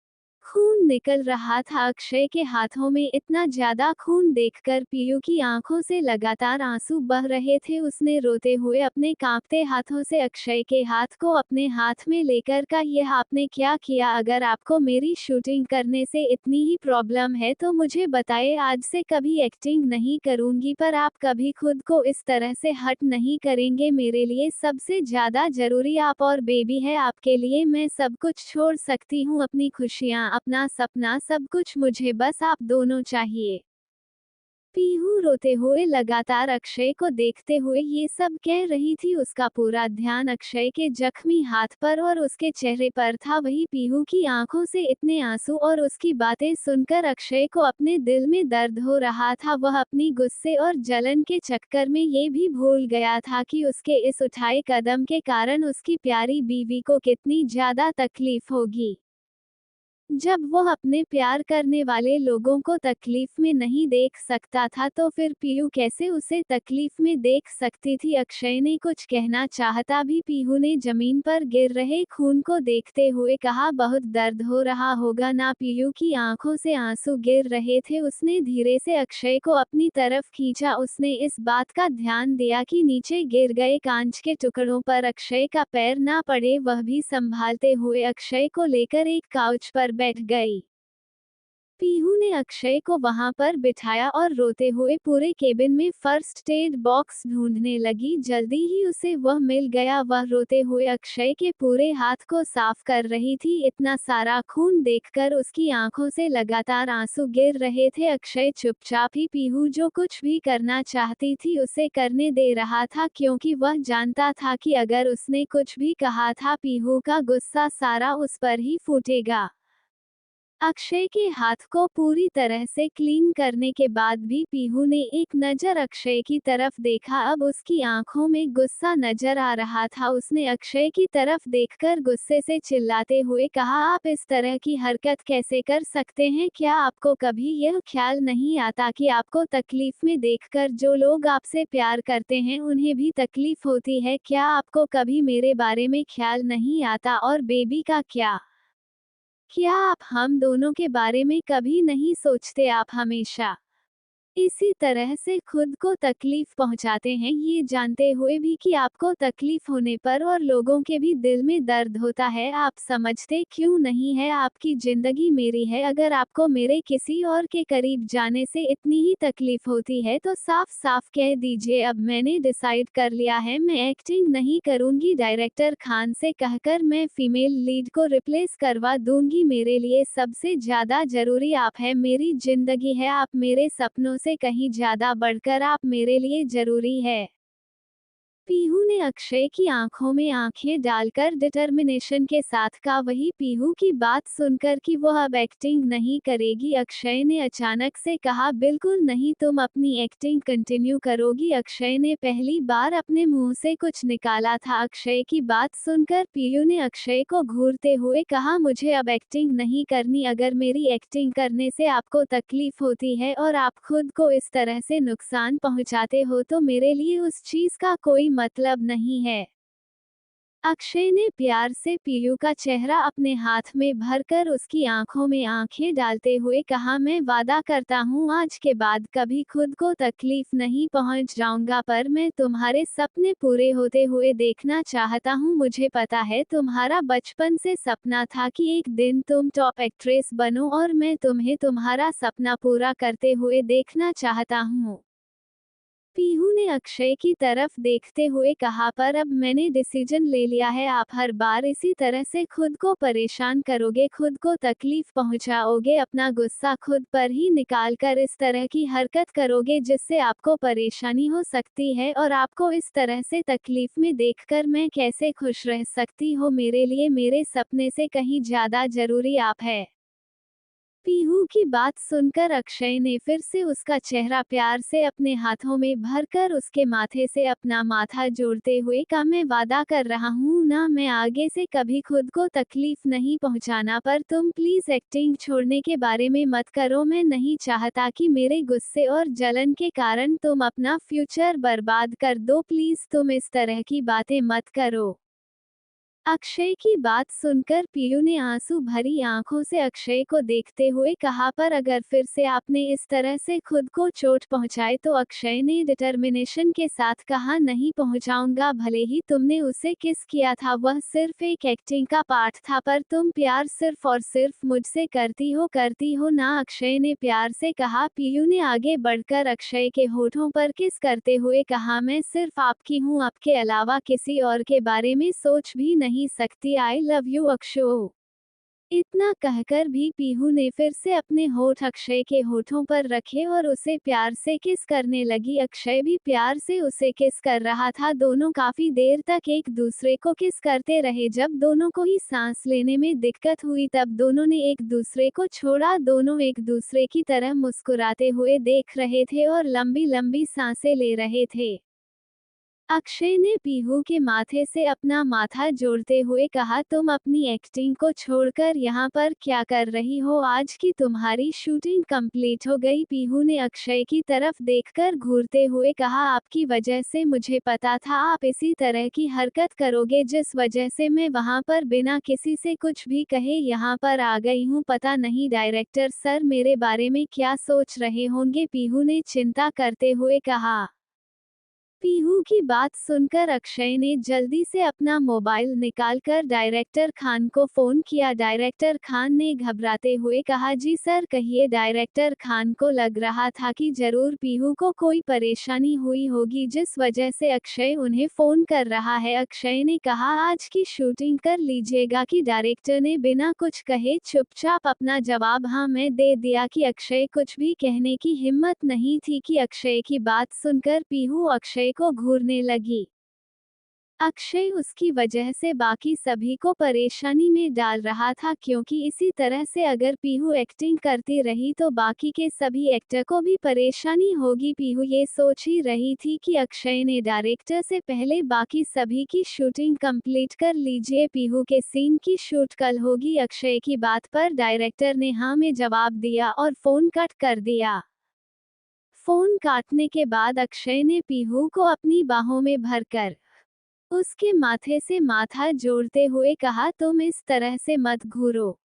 खून निकल रहा था। अक्षय के हाथों में इतना ज्यादा खून देखकर पीयू की आंखों से लगातार आंसू बह रहे थे। उसने रोते हुए अपने कांपते हाथों से अक्षय के हाथ को अपने हाथ में लेकर कहा, यह आपने क्या किया। अगर आपको मेरी शूटिंग करने से इतनी ही प्रॉब्लम है तो मुझे बताए, आज से कभी एक्टिंग नहीं करूंगी, पर आप कभी खुद को इस तरह से हर्ट नहीं करेंगे। मेरे लिए सबसे ज्यादा जरूरी आप और बेबी है। आपके लिए मैं सब कुछ छोड़ सकती हूँ, अपनी खुशियाँ, अपना सपना, सब कुछ। मुझे बस आप दोनों चाहिए। पीहू रोते हुए लगातार अक्षय को देखते हुए ये सब कह रही थी। उसका पूरा ध्यान अक्षय के जख्मी हाथ पर और उसके चेहरे पर था। वही पीहू की आंखों से इतने आंसू और उसकी बातें सुनकर अक्षय को अपने दिल में दर्द हो रहा था। वह अपनी गुस्से और जलन के चक्कर में ये भी भूल गया था कि उसके इस उठाए कदम के कारण उसकी प्यारी बीवी को कितनी ज्यादा तकलीफ होगी। जब वो अपने प्यार करने वाले लोगों को तकलीफ में नहीं देख सकता था तो फिर पीहू कैसे उसे तकलीफ में देख सकती थी। अक्षय ने कुछ कहना चाहता भी पीहू ने जमीन पर गिर रहे खून को देखते हुए कहा, बहुत दर्द हो रहा होगा ना। पीहू की आंखों से आंसू गिर रहे थे। उसने धीरे से अक्षय को अपनी तरफ खींचा। उसने इस बात का ध्यान दिया कि नीचे गिर गए कांच के टुकड़ों पर अक्षय का पैर ना पड़े। वह भी संभालते हुए अक्षय को लेकर एक काउच पर बैठ गई। पीहू ने अक्षय को वहां पर बिठाया और रोते हुए पूरे केबिन में फर्स्ट एड बॉक्स ढूंढने लगी। जल्दी ही उसे वह मिल गया। वह रोते हुए अक्षय के पूरे हाथ को साफ कर रही थी। इतना सारा खून देखकर उसकी आंखों से लगातार आंसू गिर रहे थे। अक्षय चुपचाप ही पीहू जो कुछ भी करना चाहती थी उसे करने दे रहा था, क्योंकि वह जानता था कि अगर उसने कुछ भी कहा था पीहू का गुस्सा सारा उस पर ही फूटेगा। अक्षय के हाथ को पूरी तरह से क्लीन करने के बाद भी पीहू ने एक नज़र अक्षय की तरफ देखा। अब उसकी आंखों में गुस्सा नजर आ रहा था। उसने अक्षय की तरफ देखकर गुस्से से चिल्लाते हुए कहा, आप इस तरह की हरकत कैसे कर सकते हैं? क्या आपको कभी यह ख्याल नहीं आता कि आपको तकलीफ में देखकर जो लोग आपसे प्यार करते हैं उन्हें भी तकलीफ होती है? क्या आपको कभी मेरे बारे में ख्याल नहीं आता? और बेबी का क्या? क्या आप हम दोनों के बारे में कभी नहीं सोचते? आप हमेशा इसी तरह से खुद को तकलीफ पहुंचाते हैं, ये जानते हुए भी कि आपको तकलीफ होने पर और लोगों के भी दिल में दर्द होता है। आप समझते क्यों नहीं है? आपकी जिंदगी मेरी है। अगर आपको मेरे किसी और के करीब जाने से इतनी ही तकलीफ होती है तो साफ साफ कह दीजिए। अब मैंने डिसाइड कर लिया है, मैं एक्टिंग नहीं करूंगी। डायरेक्टर खान से कहकर मैं फीमेल लीड को रिप्लेस करवा दूंगी। मेरे लिए सबसे ज्यादा जरूरी आप है, मेरी जिंदगी है। आप मेरे सपनों से कहीं ज्यादा बढ़कर आप मेरे लिए जरूरी है। पीहू ने अक्षय की आंखों में आंखें डालकर डिटर्मिनेशन के साथ कहा। वही पीहू की बात सुनकर कि वह अब एक्टिंग नहीं करेगी, अक्षय ने अचानक से कहा, बिल्कुल नहीं, तुम अपनी एक्टिंग कंटिन्यू करोगी। अक्षय ने पहली बार अपने मुंह से कुछ निकाला था। अक्षय की बात सुनकर पीहू ने अक्षय को घूरते हुए कहा, मुझे अब एक्टिंग नहीं करनी। अगर मेरी एक्टिंग करने से आपको तकलीफ होती है और आप खुद को इस तरह से नुकसान पहुंचाते हो तो मेरे लिए उस चीज का कोई मतलब नहीं है। अक्षय ने प्यार से पीयू का चेहरा अपने हाथ में भरकर उसकी आंखों में आंखें डालते हुए कहा, मैं वादा करता हूँ आज के बाद कभी खुद को तकलीफ नहीं पहुँच जाऊंगा, पर मैं तुम्हारे सपने पूरे होते हुए देखना चाहता हूँ। मुझे पता है तुम्हारा बचपन से सपना था कि एक दिन तुम टॉप एक्ट्रेस बनो और मैं तुम्हें तुम्हारा सपना पूरा करते हुए देखना चाहता हूँ। पीहू ने अक्षय की तरफ देखते हुए कहा, पर अब मैंने डिसीजन ले लिया है। आप हर बार इसी तरह से खुद को परेशान करोगे, खुद को तकलीफ पहुंचाओगे, अपना गुस्सा खुद पर ही निकाल कर इस तरह की हरकत करोगे जिससे आपको परेशानी हो सकती है, और आपको इस तरह से तकलीफ में देखकर मैं कैसे खुश रह सकती हूँ? मेरे लिए मेरे सपने से कहीं ज्यादा जरूरी आप है। पीहू की बात सुनकर अक्षय ने फिर से उसका चेहरा प्यार से अपने हाथों में भरकर उसके माथे से अपना माथा जोड़ते हुए कहा, मैं वादा कर रहा हूँ ना, मैं आगे से कभी खुद को तकलीफ नहीं पहुँचाना, पर तुम प्लीज एक्टिंग छोड़ने के बारे में मत करो। मैं नहीं चाहता कि मेरे गुस्से और जलन के कारण तुम अपना फ्यूचर बर्बाद कर दो। प्लीज तुम इस तरह की बातें मत करो। अक्षय की बात सुनकर पीयू ने आंसू भरी आंखों से अक्षय को देखते हुए कहा, पर अगर फिर से आपने इस तरह से खुद को चोट पहुंचाए तो अक्षय ने डिटर्मिनेशन के साथ कहा, नहीं पहुंचाऊंगा। भले ही तुमने उसे किस किया था वह सिर्फ एक एक्टिंग का पार्ट था, पर तुम प्यार सिर्फ और सिर्फ मुझसे करती हो ना? अक्षय ने प्यार से कहा। पीयू ने आगे बढ़कर अक्षय के होठों पर किस करते हुए कहा, मैं सिर्फ आपकी हूँ, आपके अलावा किसी और के बारे में सोच भी नहीं सकती। I love you Akshay. इतना कहकर भी पीहू ने फिर से अपने होठ अक्षय के होठों पर रखे और उसे प्यार से किस करने लगी। अक्षय भी प्यार से उसे किस कर रहा था। दोनों काफी देर तक एक दूसरे को किस करते रहे। जब दोनों को ही सांस लेने में दिक्कत हुई तब दोनों ने एक दूसरे को छोड़ा। दोनों एक दूसरे की तरह मुस्कुराते हुए देख रहे थे और लंबी लंबी सांसें ले रहे थे। अक्षय ने पीहू के माथे से अपना माथा जोड़ते हुए कहा, तुम अपनी एक्टिंग को छोड़कर यहाँ पर क्या कर रही हो? आज की तुम्हारी शूटिंग कंप्लीट हो गई। पीहू ने अक्षय की तरफ देखकर घूरते हुए कहा, आपकी वजह से मुझे पता था आप इसी तरह की हरकत करोगे, जिस वजह से मैं वहाँ पर बिना किसी से कुछ भी कहे यहाँ पर आ गई हूँ। पता नहीं डायरेक्टर सर मेरे बारे में क्या सोच रहे होंगे? पीहू ने चिंता करते हुए कहा। पीहू की बात सुनकर अक्षय ने जल्दी से अपना मोबाइल निकालकर डायरेक्टर खान को फोन किया। डायरेक्टर खान ने घबराते हुए कहा, जी सर कहिए। डायरेक्टर खान को लग रहा था कि जरूर पीहू को कोई परेशानी हुई होगी, जिस वजह से अक्षय उन्हें फोन कर रहा है। अक्षय ने कहा, आज की शूटिंग कर लीजिएगा। कि डायरेक्टर ने बिना कुछ कहे चुपचाप अपना जवाब हाँ में दे दिया कि अक्षय कुछ भी कहने की हिम्मत नहीं थी। कि अक्षय की बात सुनकर पीहू अक्षय को घूरने लगी। अक्षय उसकी वजह से बाकी सभी को परेशानी में डाल रहा था, क्योंकि इसी तरह से अगर पीहू एक्टिंग करती रही तो बाकी के सभी एक्टर को भी परेशानी होगी। पीहू ये सोच ही रही थी कि अक्षय ने डायरेक्टर से पहले बाकी सभी की शूटिंग कंप्लीट कर लीजिए, पीहू के सीन की शूट कल होगी। अक्षय की बात पर डायरेक्टर ने हाँ में जवाब दिया और फोन कट कर दिया। फोन काटने के बाद अक्षय ने पीहू को अपनी बाहों में भरकर उसके माथे से माथा जोड़ते हुए कहा, तुम इस तरह से मत घूरो,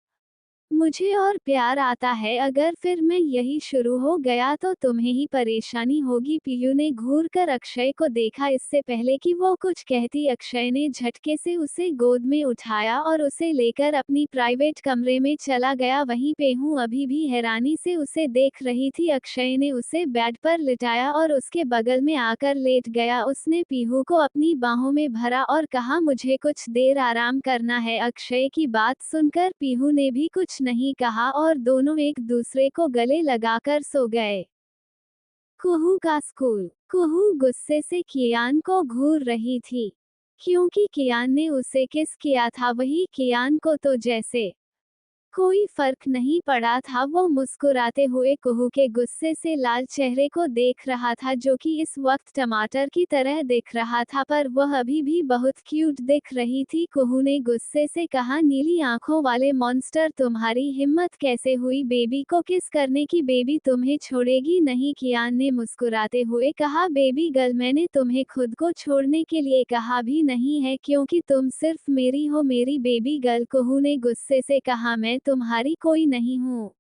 मुझे और प्यार आता है, अगर फिर मैं यही शुरू हो गया तो तुम्हें ही परेशानी होगी। पीयू ने घूर कर अक्षय को देखा। इससे पहले कि वो कुछ कहती अक्षय ने झटके से उसे गोद में उठाया और उसे लेकर अपनी प्राइवेट कमरे में चला गया। वहीं पीहू अभी भी हैरानी से उसे देख रही थी। अक्षय ने उसे बेड पर लिटाया और उसके बगल में आकर लेट गया। उसने पीहू को अपनी बाहों में भरा और कहा, मुझे कुछ देर आराम करना है। अक्षय की बात सुनकर पीहू ने भी कुछ नहीं कहा और दोनों एक दूसरे को गले लगाकर सो गए। कुहू का स्कूल। कुहू गुस्से से कियान को घूर रही थी, क्योंकि कियान ने उसे किस किया था। वही कियान को तो जैसे कोई फर्क नहीं पड़ा था। वो मुस्कुराते हुए कुहू के गुस्से से लाल चेहरे को देख रहा था, जो कि इस वक्त टमाटर की तरह दिख रहा था, पर वह अभी भी बहुत क्यूट दिख रही थी। कुहू ने गुस्से से कहा, नीली आंखों वाले मॉन्स्टर, तुम्हारी हिम्मत कैसे हुई बेबी को किस करने की? बेबी तुम्हें छोड़ेगी नहीं। कियान ने मुस्कुराते हुए कहा, बेबी गर्ल, मैंने तुम्हें खुद को छोड़ने के लिए कहा भी नहीं है, क्योंकि तुम सिर्फ मेरी हो, मेरी बेबी गर्ल। कुहू ने गुस्से से कहा, मैं तुम्हारी कोई नहीं हूँ।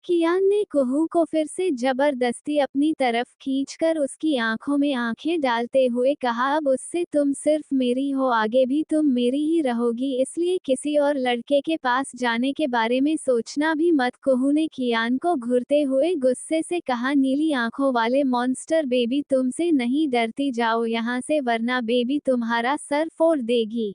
कियान ने कुहू को फिर से जबरदस्ती अपनी तरफ खींचकर उसकी आंखों में आंखें डालते हुए कहा, अब उससे तुम सिर्फ मेरी हो, आगे भी तुम मेरी ही रहोगी, इसलिए किसी और लड़के के पास जाने के बारे में सोचना भी मत। कुहू ने कियान को घूरते हुए गुस्से से कहा, नीली आंखों वाले मॉन्स्टर, बेबी तुमसे नहीं डरती, जाओ यहाँ से वरना बेबी तुम्हारा सर फोड़ देगी।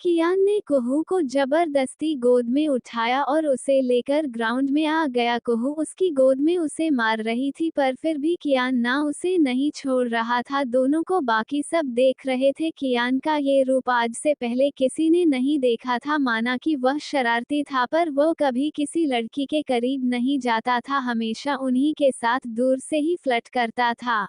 कियान ने कुहू को जबरदस्ती गोद में उठाया और उसे लेकर ग्राउंड में आ गया। कुहू उसकी गोद में उसे मार रही थी, पर फिर भी कियान ना उसे नहीं छोड़ रहा था। दोनों को बाकी सब देख रहे थे। कियान का ये रूप आज से पहले किसी ने नहीं देखा था। माना कि वह शरारती था, पर वो कभी किसी लड़की के करीब नहीं जाता था, हमेशा उन्हीं के साथ दूर से ही फ्लर्ट करता था।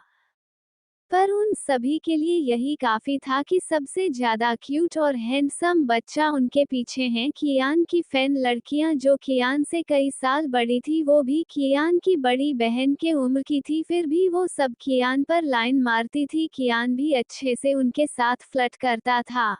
पर उन सभी के लिए यही काफी था कि सबसे ज्यादा क्यूट और हैंडसम बच्चा उनके पीछे हैं। कियान की फैन लड़कियां जो कियान से कई साल बड़ी थी, वो भी कियान की बड़ी बहन के उम्र की थी, फिर भी वो सब कियान पर लाइन मारती थी। कियान भी अच्छे से उनके साथ फ्लर्ट करता था।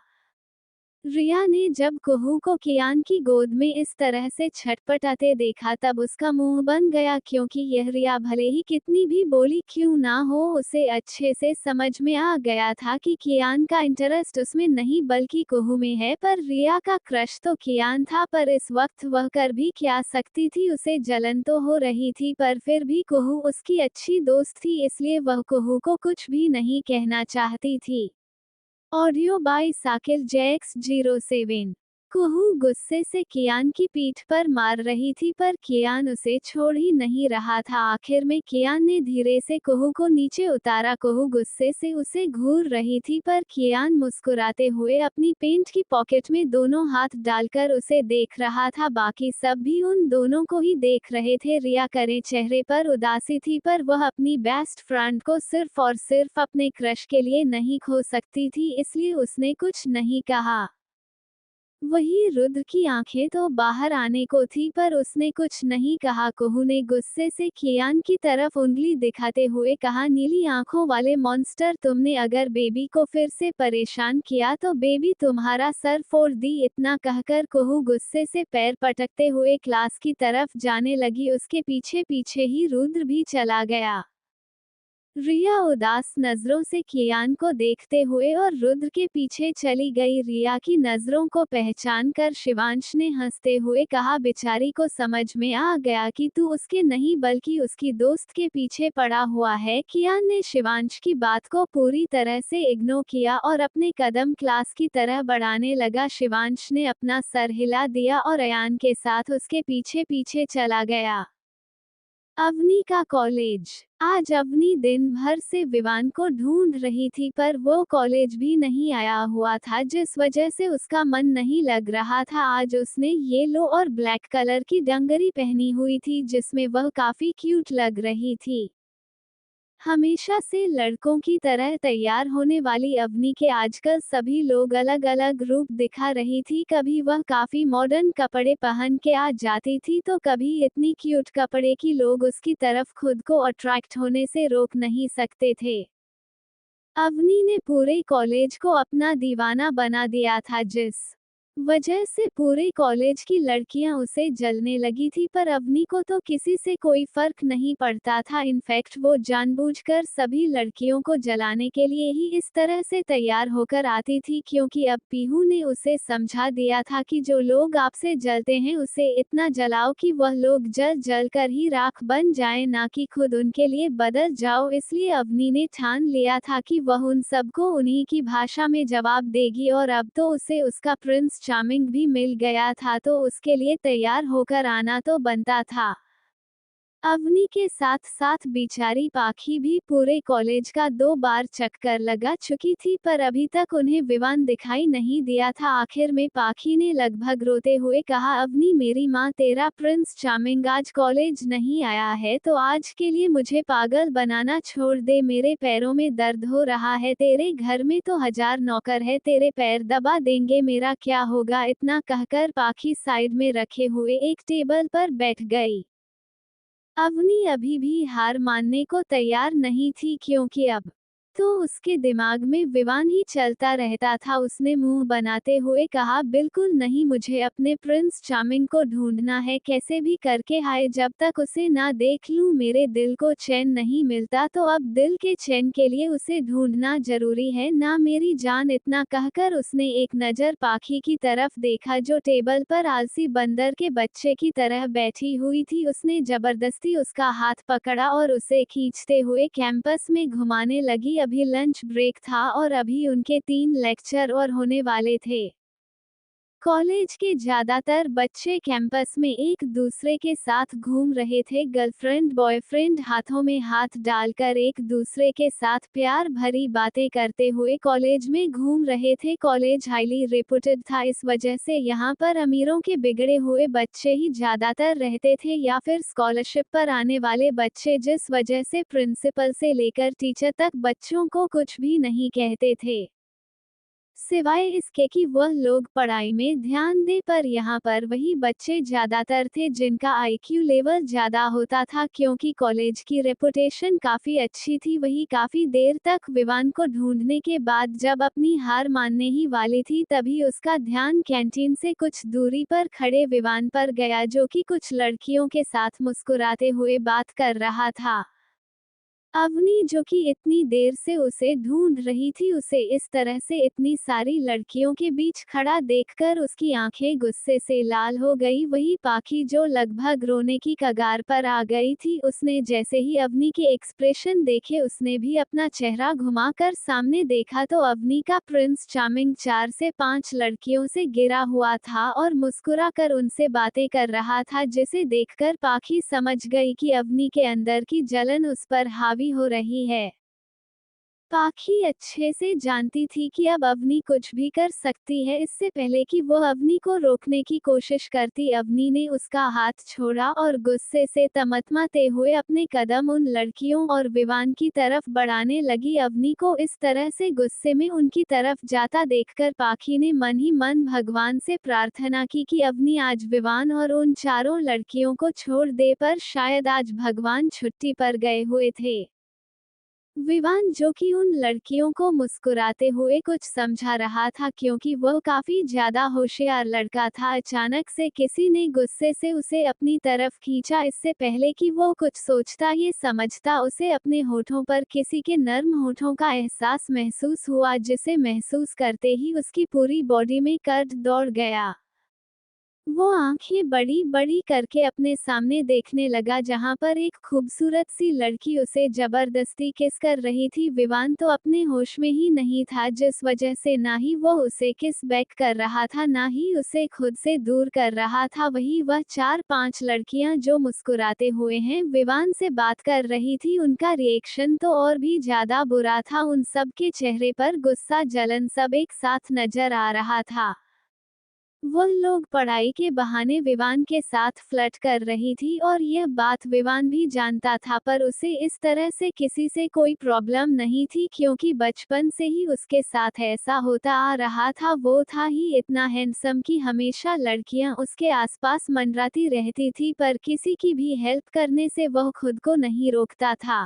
रिया ने जब कुहू को कियान की गोद में इस तरह से छटपटाते देखा, तब उसका मुंह बन गया, क्योंकि यह रिया भले ही कितनी भी बोली क्यों ना हो, उसे अच्छे से समझ में आ गया था कि कियान का इंटरेस्ट उसमें नहीं बल्कि कुहू में है। पर रिया का क्रश तो कियान था, पर इस वक्त वह कर भी क्या सकती थी? उसे जलन तो हो रही थी, पर फिर भी कुहू उसकी अच्छी दोस्त थी, इसलिए वह कुहू को कुछ भी नहीं कहना चाहती थी। Audio by Sakil JX07। कुहू गुस्से से कियान की पीठ पर मार रही थी पर कियान उसे छोड़ ही नहीं रहा था। आखिर में कियान ने धीरे से कुहू को नीचे उतारा। कुहू गुस्से से उसे घूर रही थी पर कियान मुस्कुराते हुए अपनी पेंट की पॉकेट में दोनों हाथ डालकर उसे देख रहा था। बाकी सब भी उन दोनों को ही देख रहे थे। रिया करे चेहरे पर उदासी थी पर वह अपनी बेस्ट फ्रेंड को सिर्फ और सिर्फ अपने क्रश के लिए नहीं खो सकती थी, इसलिए उसने कुछ नहीं कहा। वही रुद्र की आंखें तो बाहर आने को थी पर उसने कुछ नहीं कहा। कुहू ने गुस्से से कियान की तरफ उंगली दिखाते हुए कहा, नीली आंखों वाले मॉन्स्टर, तुमने अगर बेबी को फिर से परेशान किया तो बेबी तुम्हारा सर फोड़ दी। इतना कहकर कुहू गुस्से से पैर पटकते हुए क्लास की तरफ जाने लगी। उसके पीछे पीछे ही रुद्र भी चला गया। रिया उदास नजरों से कियान को देखते हुए और रुद्र के पीछे चली गई। रिया की नजरों को पहचान कर शिवांश ने हंसते हुए कहा, बेचारी को समझ में आ गया कि तू उसके नहीं बल्कि उसकी दोस्त के पीछे पड़ा हुआ है। कियान ने शिवांश की बात को पूरी तरह से इग्नोर किया और अपने कदम क्लास की तरह बढ़ाने लगा। शिवांश ने अपना सर हिला दिया और अयान के साथ उसके पीछे पीछे चला गया। अवनी का कॉलेज। आज अवनी दिन भर से विवान को ढूंढ रही थी पर वो कॉलेज भी नहीं आया हुआ था, जिस वजह से उसका मन नहीं लग रहा था। आज उसने येलो और ब्लैक कलर की डंगरी पहनी हुई थी जिसमें वह काफी क्यूट लग रही थी। हमेशा से लड़कों की तरह तैयार होने वाली अवनी के आजकल सभी लोग अलग अलग रूप दिखा रही थी। कभी वह काफी मॉडर्न कपड़े पहन के आ जाती थी तो कभी इतनी क्यूट कपड़े कि लोग उसकी तरफ खुद को अट्रैक्ट होने से रोक नहीं सकते थे। अवनी ने पूरे कॉलेज को अपना दीवाना बना दिया था, जिस वजह से पूरे कॉलेज की लड़कियां उसे जलने लगी थी। पर अवनी को तो किसी से कोई फर्क नहीं पड़ता था। इनफैक्ट वो जानबूझकर सभी लड़कियों को जलाने के लिए ही इस तरह से तैयार होकर आती थी, क्योंकि अब पीहू ने उसे समझा दिया था कि जो लोग आपसे जलते हैं उसे इतना जलाओ कि वह लोग जल जल कर ही राख बन जाएं, ना कि खुद उनके लिए बदल जाओ। इसलिए अवनी ने ठान लिया था कि वह उन सबको उन्हीं की भाषा में जवाब देगी और अब तो उसे उसका प्रिंस चार्मिंग भी मिल गया था तो उसके लिए तैयार होकर आना तो बनता था। अवनी के साथ साथ बेचारी पाखी भी पूरे कॉलेज का 2 बार चक्कर लगा चुकी थी पर अभी तक उन्हें विवान दिखाई नहीं दिया था। आखिर में पाखी ने लगभग रोते हुए कहा, अवनी मेरी माँ, तेरा प्रिंस चार्मिंग आज कॉलेज नहीं आया है तो आज के लिए मुझे पागल बनाना छोड़ दे। मेरे पैरों में दर्द हो रहा है, तेरे घर में तो 1000 नौकर है, तेरे पैर दबा देंगे, मेरा क्या होगा। इतना कहकर पाखी साइड में रखे हुए एक टेबल पर बैठ गई। अवनी अभी भी हार मानने को तैयार नहीं थी क्योंकि अब तो उसके दिमाग में विवान ही चलता रहता था। उसने मुंह बनाते हुए कहा, बिल्कुल नहीं, मुझे अपने प्रिंस चार्मिंग को ढूंढना है, कैसे भी करके हाय जब तक उसे ना देख लूं मेरे दिल को चैन नहीं मिलता, तो अब दिल के चैन के लिए उसे ढूंढना जरूरी है ना मेरी जान। इतना कहकर उसने एक नज़र पाखी की तरफ देखा जो टेबल पर आलसी बंदर के बच्चे की तरह बैठी हुई थी। उसने जबरदस्ती उसका हाथ पकड़ा और उसे खींचते हुए कैंपस में घुमाने लगी। अभी लंच ब्रेक था और अभी उनके 3 लेक्चर और होने वाले थे। कॉलेज के ज्यादातर बच्चे कैंपस में एक दूसरे के साथ घूम रहे थे। गर्लफ्रेंड बॉयफ्रेंड हाथों में हाथ डालकर एक दूसरे के साथ प्यार भरी बातें करते हुए कॉलेज में घूम रहे थे। कॉलेज हाईली रेपुटेड था, इस वजह से यहाँ पर अमीरों के बिगड़े हुए बच्चे ही ज्यादातर रहते थे या फिर स्कॉलरशिप पर आने वाले बच्चे, जिस वजह से प्रिंसिपल से लेकर टीचर तक बच्चों को कुछ भी नहीं कहते थे सिवाय इसके कि वह लोग पढ़ाई में ध्यान दें। पर यहाँ पर वही बच्चे ज्यादातर थे जिनका आईक्यू लेवल ज्यादा होता था, क्योंकि कॉलेज की रेपुटेशन काफी अच्छी थी। वही काफी देर तक विवान को ढूंढने के बाद जब अपनी हार मानने ही वाली थी तभी उसका ध्यान कैंटीन से कुछ दूरी पर खड़े विवान पर गया, जो कि कुछ लड़कियों के साथ मुस्कुराते हुए बात कर रहा था। अवनी जो कि इतनी देर से उसे ढूंढ रही थी, उसे इस तरह से इतनी सारी लड़कियों के बीच खड़ा देखकर उसकी आंखें गुस्से से लाल हो गई। वही पाखी जो लगभग रोने की कगार पर आ गई थी, उसने जैसे ही अवनी के एक्सप्रेशन देखे उसने भी अपना चेहरा घुमाकर सामने देखा तो अवनी का प्रिंस चार्मिंग 4 से 5 लड़कियों से घिरा हुआ था और मुस्कुरा कर उनसे बातें कर रहा था, जिसे देखकर पाखी समझ गई कि अवनी के अंदर की जलन उस पर हावी हो रही है। पाखी अच्छे से जानती थी कि अब अवनी कुछ भी कर सकती है। इससे पहले कि वो अवनी को रोकने की कोशिश करती, अवनी ने उसका हाथ छोड़ा और गुस्से से तमतमाते हुए अपने कदम उन लड़कियों और विवान की तरफ बढ़ाने लगी। अवनी को इस तरह से गुस्से में उनकी तरफ जाता देखकर पाखी ने मन ही मन भगवान से प्रार्थना की कि अवनी आज विवान और उन चारों लड़कियों को छोड़ दे, पर शायद आज भगवान छुट्टी पर गए हुए थे। विवान जो कि उन लड़कियों को मुस्कुराते हुए कुछ समझा रहा था, क्योंकि वह काफी ज्यादा होशियार लड़का था, अचानक से किसी ने गुस्से से उसे अपनी तरफ खींचा। इससे पहले कि वो कुछ सोचता ये समझता, उसे अपने होठों पर किसी के नर्म होठों का एहसास महसूस हुआ, जिसे महसूस करते ही उसकी पूरी बॉडी में कर्द दौड़ गया। वो आंखें बड़ी बड़ी करके अपने सामने देखने लगा, जहां पर एक खूबसूरत सी लड़की उसे जबरदस्ती किस कर रही थी। विवान तो अपने होश में ही नहीं था, जिस वजह से ना ही वो उसे किस बैक कर रहा था, ना ही उसे खुद से दूर कर रहा था। वही वह 4-5 लड़कियां जो मुस्कुराते हुए हैं विवान से बात कर रही थी, उनका रिएक्शन तो और भी ज्यादा बुरा था। उन सब के चेहरे पर गुस्सा, जलन सब एक साथ नजर आ रहा था। वह लोग पढ़ाई के बहाने विवान के साथ फ्लर्ट कर रही थी और यह बात विवान भी जानता था, पर उसे इस तरह से किसी से कोई प्रॉब्लम नहीं थी, क्योंकि बचपन से ही उसके साथ ऐसा होता आ रहा था। वो था ही इतना हैंडसम कि हमेशा लड़कियां उसके आसपास मंडराती रहती थी, पर किसी की भी हेल्प करने से वह खुद को नहीं रोकता था।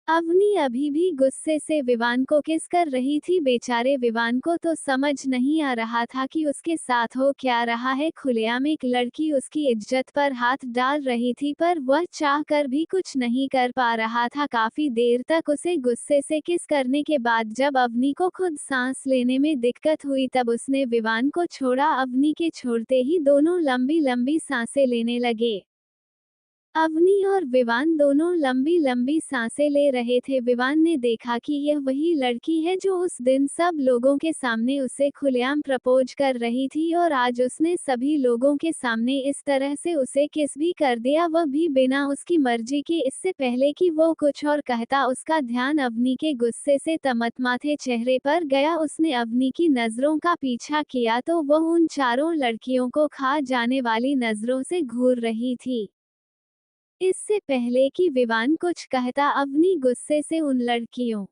अवनी अभी भी गुस्से से विवान को किस कर रही थी। बेचारे विवान को तो समझ नहीं आ रहा था कि उसके साथ हो क्या रहा है। खुलेआम एक लड़की उसकी इज्जत पर हाथ डाल रही थी, पर वह चाह कर भी कुछ नहीं कर पा रहा था। काफी देर तक उसे गुस्से से किस करने के बाद जब अवनी को खुद सांस लेने में दिक्कत हुई, तब उसने विवान को छोड़ा। अवनी के छोड़ते ही दोनों लंबी लंबी सांसें लेने लगे। अवनी और विवान दोनों लंबी लंबी सांसें ले रहे थे। विवान ने देखा कि यह वही लड़की है जो उस दिन सब लोगों के सामने उसे खुलेआम प्रपोज कर रही थी, और आज उसने सभी लोगों के सामने इस तरह से उसे किस भी कर दिया, वह भी बिना उसकी मर्जी के। इससे पहले कि वो कुछ और कहता, उसका ध्यान अवनी के गुस्से से तमतमाते चेहरे पर गया। उसने अवनी की नजरों का पीछा किया तो वह उन चारों लड़कियों को खा जाने वाली नजरों से घूर रही थी। इससे पहले कि विवान कुछ कहता, अवनी गुस्से से उन लड़कियों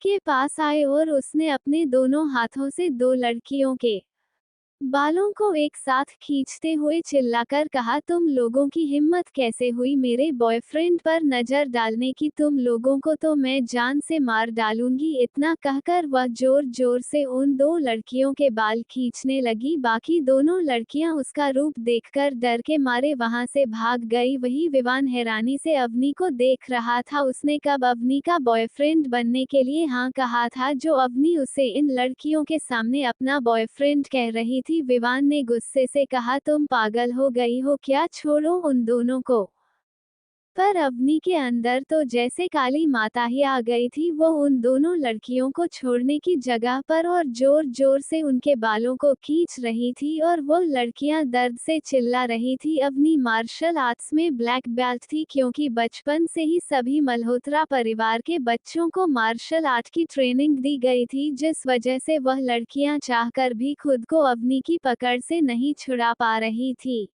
के पास आए और उसने अपने दोनों हाथों से दो लड़कियों के बालों को एक साथ खींचते हुए चिल्लाकर कहा, तुम लोगों की हिम्मत कैसे हुई मेरे बॉयफ्रेंड पर नजर डालने की? तुम लोगों को तो मैं जान से मार डालूंगी। इतना कहकर वह जोर जोर से उन दो लड़कियों के बाल खींचने लगी। बाकी दोनों लड़कियां उसका रूप देखकर डर के मारे वहां से भाग गई। वही विवान हैरानी से अवनी को देख रहा था। उसने कब अवनी का बॉयफ्रेंड बनने के लिए हाँ कहा था, जो अवनी उसे इन लड़कियों के सामने अपना बॉयफ्रेंड कह रही थी। विवान ने गुस्से से कहा, तुम पागल हो गई हो क्या? छोड़ो उन दोनों को। पर अवनी के अंदर तो जैसे काली माता ही आ गई थी। वो उन दोनों लड़कियों को छोड़ने की जगह पर और जोर जोर से उनके बालों को खींच रही थी, और वो लड़कियां दर्द से चिल्ला रही थी। अवनी मार्शल आर्ट्स में ब्लैक बेल्ट थी, क्योंकि बचपन से ही सभी मल्होत्रा परिवार के बच्चों को मार्शल आर्ट की ट्रेनिंग दी गई थी, जिस वजह से वह लड़कियां चाहकर भी खुद को अवनी की पकड़ से नहीं छुड़ा पा रही थी।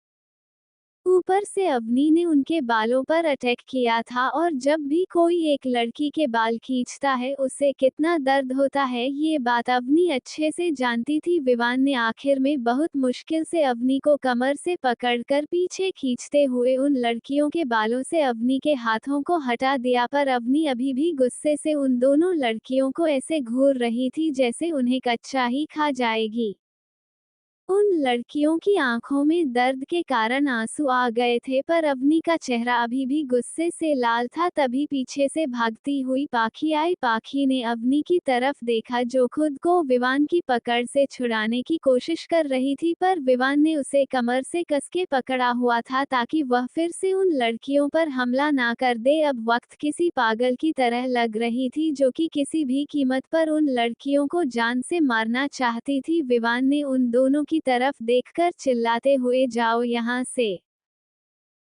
ऊपर से अवनी ने उनके बालों पर अटैक किया था, और जब भी कोई एक लड़की के बाल खींचता है उसे कितना दर्द होता है, ये बात अवनी अच्छे से जानती थी। विवान ने आखिर में बहुत मुश्किल से अवनी को कमर से पकड़कर पीछे खींचते हुए उन लड़कियों के बालों से अवनी के हाथों को हटा दिया, पर अवनी अभी भी गुस्से से उन दोनों लड़कियों को ऐसे घूर रही थी जैसे उन्हें कच्चा ही खा जाएगी। उन लड़कियों की आंखों में दर्द के कारण आंसू आ गए थे, पर अवनी का चेहरा अभी भी गुस्से से लाल था। तभी पीछे से भागती हुई पाखी आई। पाखी ने अवनी की तरफ देखा, जो खुद को विवान की पकड़ से छुड़ाने की कोशिश कर रही थी, पर विवान ने उसे कमर से कसके पकड़ा हुआ था ताकि वह फिर से उन लड़कियों पर हमला ना कर दे। अब वक्त किसी पागल की तरह लग रही थी, जो कि किसी भी कीमत पर उन लड़कियों को जान से मारना चाहती थी। विवान ने उन दोनों की तरफ देखकर चिल्लाते हुए, जाओ यहाँ से।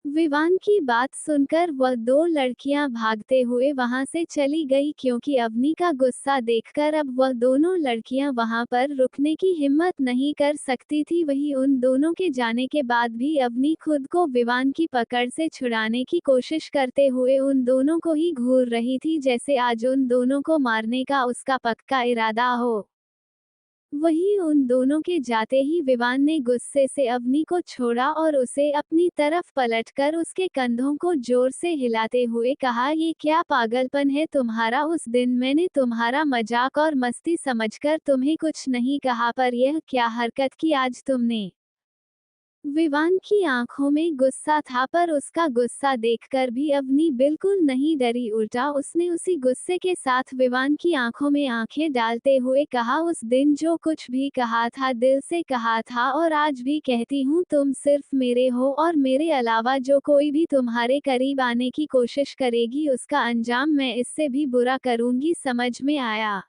विवान की बात सुनकर वह दो लड़कियां भागते हुए वहां से चली गई, क्योंकि अवनी का गुस्सा देखकर अब वह दोनों लड़कियां वहां पर रुकने की हिम्मत नहीं कर सकती थी। वहीं उन दोनों के जाने के बाद भी अवनी खुद को विवान की पकड़ से छुड़ाने की कोशिश करते हुए उन दोनों को ही घूर रही थी, जैसे आज उन दोनों को मारने का उसका पक्का इरादा हो। वहीं उन दोनों के जाते ही विवान ने गुस्से से अवनी को छोड़ा और उसे अपनी तरफ पलटकर उसके कंधों को जोर से हिलाते हुए कहा, ये क्या पागलपन है तुम्हारा? उस दिन मैंने तुम्हारा मजाक और मस्ती समझकर तुम्हें कुछ नहीं कहा, पर यह क्या हरकत की आज तुमने? विवान की आंखों में गुस्सा था, पर उसका गुस्सा देखकर भी अवनी बिल्कुल नहीं डरी। उल्टा उसने उसी गुस्से के साथ विवान की आंखों में आंखें डालते हुए कहा, उस दिन जो कुछ भी कहा था दिल से कहा था, और आज भी कहती हूँ, तुम सिर्फ मेरे हो, और मेरे अलावा जो कोई भी तुम्हारे करीब आने की कोशिश करेगी उसका अंजाम मैं इससे भी बुरा करूंगी, समझ में आया?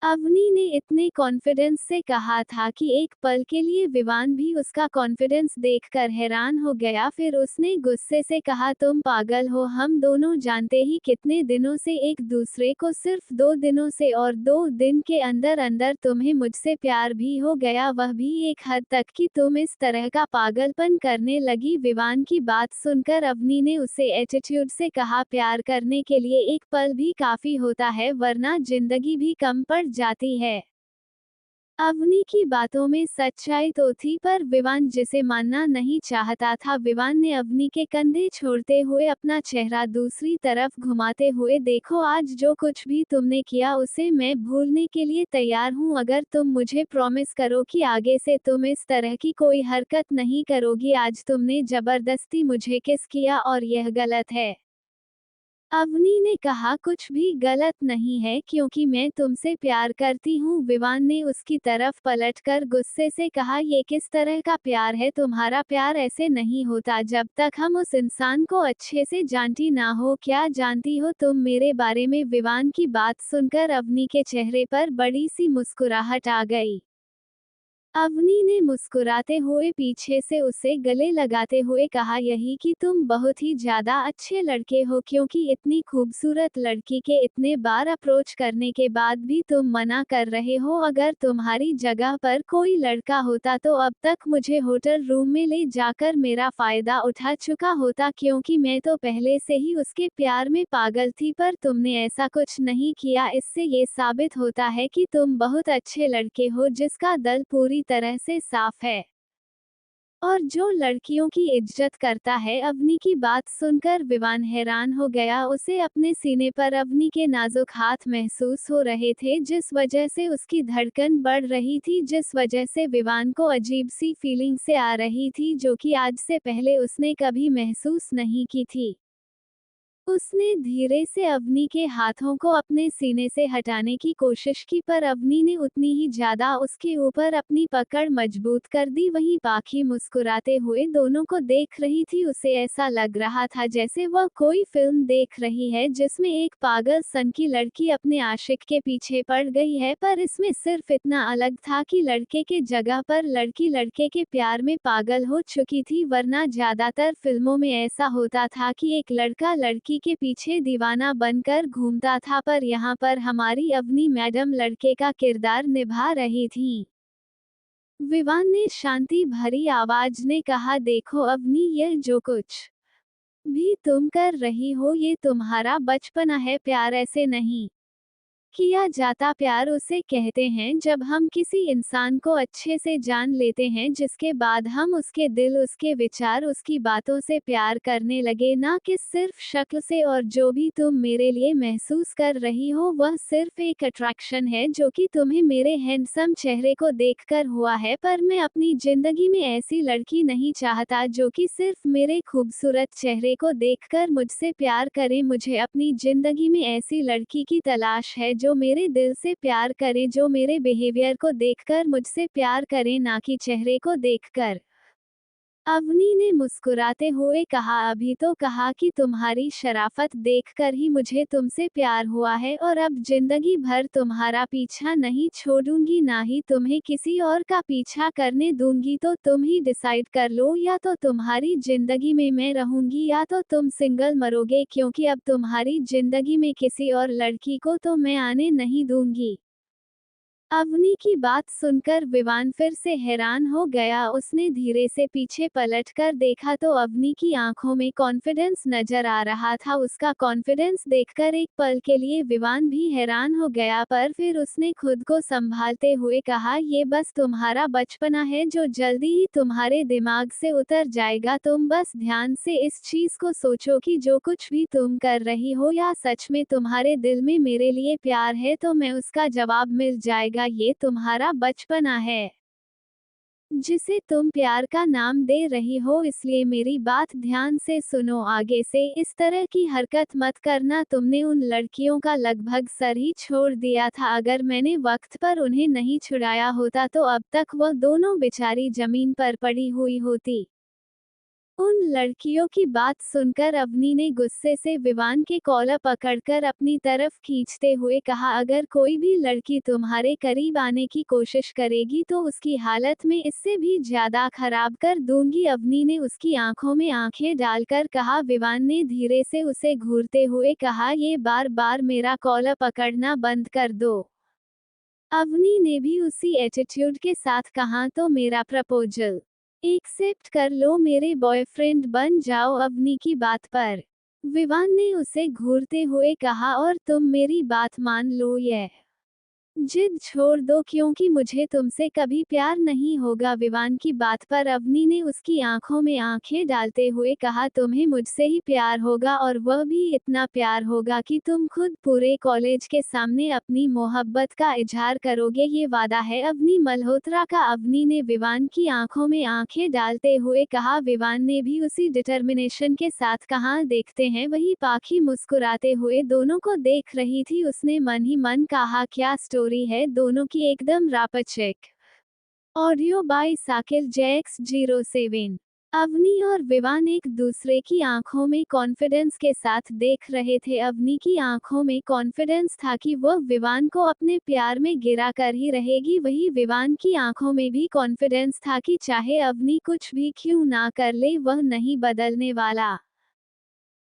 अवनी ने इतने कॉन्फिडेंस से कहा था कि एक पल के लिए विवान भी उसका कॉन्फिडेंस देखकर हैरान हो गया। फिर उसने गुस्से से कहा, तुम पागल हो? हम दोनों जानते ही कितने दिनों से एक दूसरे को, सिर्फ 2 दिनों से, और 2 दिन के अंदर अंदर तुम्हें मुझसे प्यार भी हो गया, वह भी एक हद तक कि तुम इस तरह का पागलपन करने लगी। विवान की बात सुनकर अवनी ने उसे एटीट्यूड से कहा, प्यार करने के लिए एक पल भी काफी होता है, वरना जिंदगी भी कम पड़ जाती है। अवनी की बातों में सच्चाई तो थी, पर विवान जिसे मानना नहीं चाहता था। विवान ने अवनी के कंधे छोड़ते हुए अपना चेहरा दूसरी तरफ घुमाते हुए, देखो, आज जो कुछ भी तुमने किया उसे मैं भूलने के लिए तैयार हूँ, अगर तुम मुझे प्रॉमिस करो कि आगे से तुम इस तरह की कोई हरकत नहीं करोगी। आज तुमने जबरदस्ती मुझे किस किया और यह गलत है। अवनी ने कहा, कुछ भी गलत नहीं है, क्योंकि मैं तुमसे प्यार करती हूँ। विवान ने उसकी तरफ पलटकर गुस्से से कहा, ये किस तरह का प्यार है? तुम्हारा प्यार ऐसे नहीं होता जब तक हम उस इंसान को अच्छे से जानती ना हो। क्या जानती हो तुम मेरे बारे में? विवान की बात सुनकर अवनी के चेहरे पर बड़ी सी मुस्कुराहट आ गई। अवनी ने मुस्कुराते हुए पीछे से उसे गले लगाते हुए कहा, यही कि तुम बहुत ही ज्यादा अच्छे लड़के हो, क्योंकि इतनी खूबसूरत लड़की के इतने बार अप्रोच करने के बाद भी तुम मना कर रहे हो। अगर तुम्हारी जगह पर कोई लड़का होता तो अब तक मुझे होटल रूम में ले जाकर मेरा फायदा उठा चुका होता, क्योंकि मैं तो पहले से ही उसके प्यार में पागल थी, पर तुमने ऐसा कुछ नहीं किया। इससे ये साबित होता है कि तुम बहुत अच्छे लड़के हो, जिसका दिल पूरी तरह से साफ है और जो लड़कियों की इज्जत करता है। अवनी की बात सुनकर विवान हैरान हो गया। उसे अपने सीने पर अवनी के नाजुक हाथ महसूस हो रहे थे, जिस वजह से उसकी धड़कन बढ़ रही थी, जिस वजह से विवान को अजीब सी फीलिंग से आ रही थी, जो कि आज से पहले उसने कभी महसूस नहीं की थी। उसने धीरे से अवनी के हाथों को अपने सीने से हटाने की कोशिश की, पर अवनी ने उतनी ही ज्यादा उसके ऊपर अपनी पकड़ मजबूत कर दी। वहीं पाखी मुस्कुराते हुए दोनों को देख रही थी। उसे ऐसा लग रहा था जैसे वह कोई फिल्म देख रही है जिसमें एक पागल सन की लड़की अपने आशिक के पीछे पड़ गई है, पर इसमें सिर्फ इतना अलग था कि लड़के के जगह पर लड़की लड़के के प्यार में पागल हो चुकी थी, वरना ज्यादातर फिल्मों में ऐसा होता था कि एक लड़का लड़की के पीछे दीवाना बनकर घूमता था, पर यहाँ पर हमारी अवनी मैडम लड़के का किरदार निभा रही थी। विवान ने शांति भरी आवाज में कहा, देखो अवनी, यह जो कुछ भी तुम कर रही हो ये तुम्हारा बचपना है, प्यार ऐसे नहीं किया जाता प्यार उसे कहते हैं जब हम किसी इंसान को अच्छे से जान लेते हैं, जिसके बाद हम उसके दिल, उसके विचार, उसकी बातों से प्यार करने लगे, ना कि सिर्फ शक्ल से। और जो भी तुम मेरे लिए महसूस कर रही हो वह सिर्फ एक अट्रैक्शन है जो कि तुम्हें मेरे हैंडसम चेहरे को देखकर हुआ है। पर मैं अपनी जिंदगी में ऐसी लड़की नहीं चाहता जो कि सिर्फ मेरे खूबसूरत चेहरे को देखकर मुझसे प्यार करे। मुझे अपनी जिंदगी में ऐसी लड़की की तलाश है जो मेरे दिल से प्यार करे, जो मेरे बिहेवियर को देखकर मुझसे प्यार करे, ना कि चेहरे को देखकर। अवनी ने मुस्कुराते हुए कहा, अभी तो कहा कि तुम्हारी शराफत देखकर ही मुझे तुमसे प्यार हुआ है और अब जिंदगी भर तुम्हारा पीछा नहीं छोड़ूंगी, ना ही तुम्हें किसी और का पीछा करने दूंगी। तो तुम ही डिसाइड कर लो, या तो तुम्हारी जिंदगी में मैं रहूंगी या तो तुम सिंगल मरोगे, क्योंकि अब तुम्हारी जिंदगी में किसी और लड़की को तो मैं आने नहीं दूंगी। अवनी की बात सुनकर विवान फिर से हैरान हो गया। उसने धीरे से पीछे पलटकर देखा तो अवनी की आंखों में कॉन्फिडेंस नजर आ रहा था। उसका कॉन्फिडेंस देखकर एक पल के लिए विवान भी हैरान हो गया, पर फिर उसने खुद को संभालते हुए कहा, ये बस तुम्हारा बचपना है जो जल्दी ही तुम्हारे दिमाग से उतर जाएगा। तुम बस ध्यान से इस चीज को सोचो कि जो कुछ भी तुम कर रही हो, या सच में तुम्हारे दिल में मेरे लिए प्यार है, तो मैं उसका जवाब मिल जाएगा। ये तुम्हारा बचपना है जिसे तुम प्यार का नाम दे रही हो, इसलिए मेरी बात ध्यान से सुनो। आगे से इस तरह की हरकत मत करना। तुमने उन लड़कियों का लगभग सर ही छोड़ दिया था। अगर मैंने वक्त पर उन्हें नहीं छुड़ाया होता तो अब तक वह दोनों बेचारी जमीन पर पड़ी हुई होती। उन लड़कियों की बात सुनकर अवनी ने गुस्से से विवान के कॉलर पकड़कर अपनी तरफ खींचते हुए कहा, अगर कोई भी लड़की तुम्हारे करीब आने की कोशिश करेगी तो उसकी हालत में इससे भी ज्यादा खराब कर दूंगी। अवनी ने उसकी आंखों में आंखें डालकर कहा। विवान ने धीरे से उसे घूरते हुए कहा, ये बार बार मेरा कॉलर पकड़ना बंद कर दो। अवनी ने भी उसी एटीट्यूड के साथ कहा, तो मेरा प्रपोजल एक्सेप्ट कर लो, मेरे बॉयफ्रेंड बन जाओ। अवनी की बात पर विवान ने उसे घूरते हुए कहा, और तुम मेरी बात मान लो, यह जिद छोड़ दो, क्योंकि मुझे तुमसे कभी प्यार नहीं होगा। विवान की बात पर अवनी ने उसकी आंखों में आंखें डालते हुए कहा, तुम्हें मुझसे ही प्यार होगा, और वह भी इतना प्यार होगा कि तुम खुद पूरे कॉलेज के सामने अपनी मोहब्बत का इजहार करोगे। ये वादा है अवनी मल्होत्रा का। अवनी ने विवान की आंखों में आंखें डालते हुए कहा। विवान ने भी उसी डिटर्मिनेशन के साथ कहा, देखते हैं। वही पाखी मुस्कुराते हुए दोनों को देख रही थी। उसने मन ही मन कहा, क्या स्टोरी है दोनों की, एकदम रापचिक। Audio by Sakir JX07। Avni और विवान एक दूसरे की आंखों में कॉन्फिडेंस के साथ देख रहे थे। अवनी की आंखों में कॉन्फिडेंस था कि वह विवान को अपने प्यार में गिरा कर ही रहेगी, वही विवान की आंखों में भी कॉन्फिडेंस था कि चाहे अवनी कुछ भी क्यों ना कर ले, वह नहीं बदलने वाला।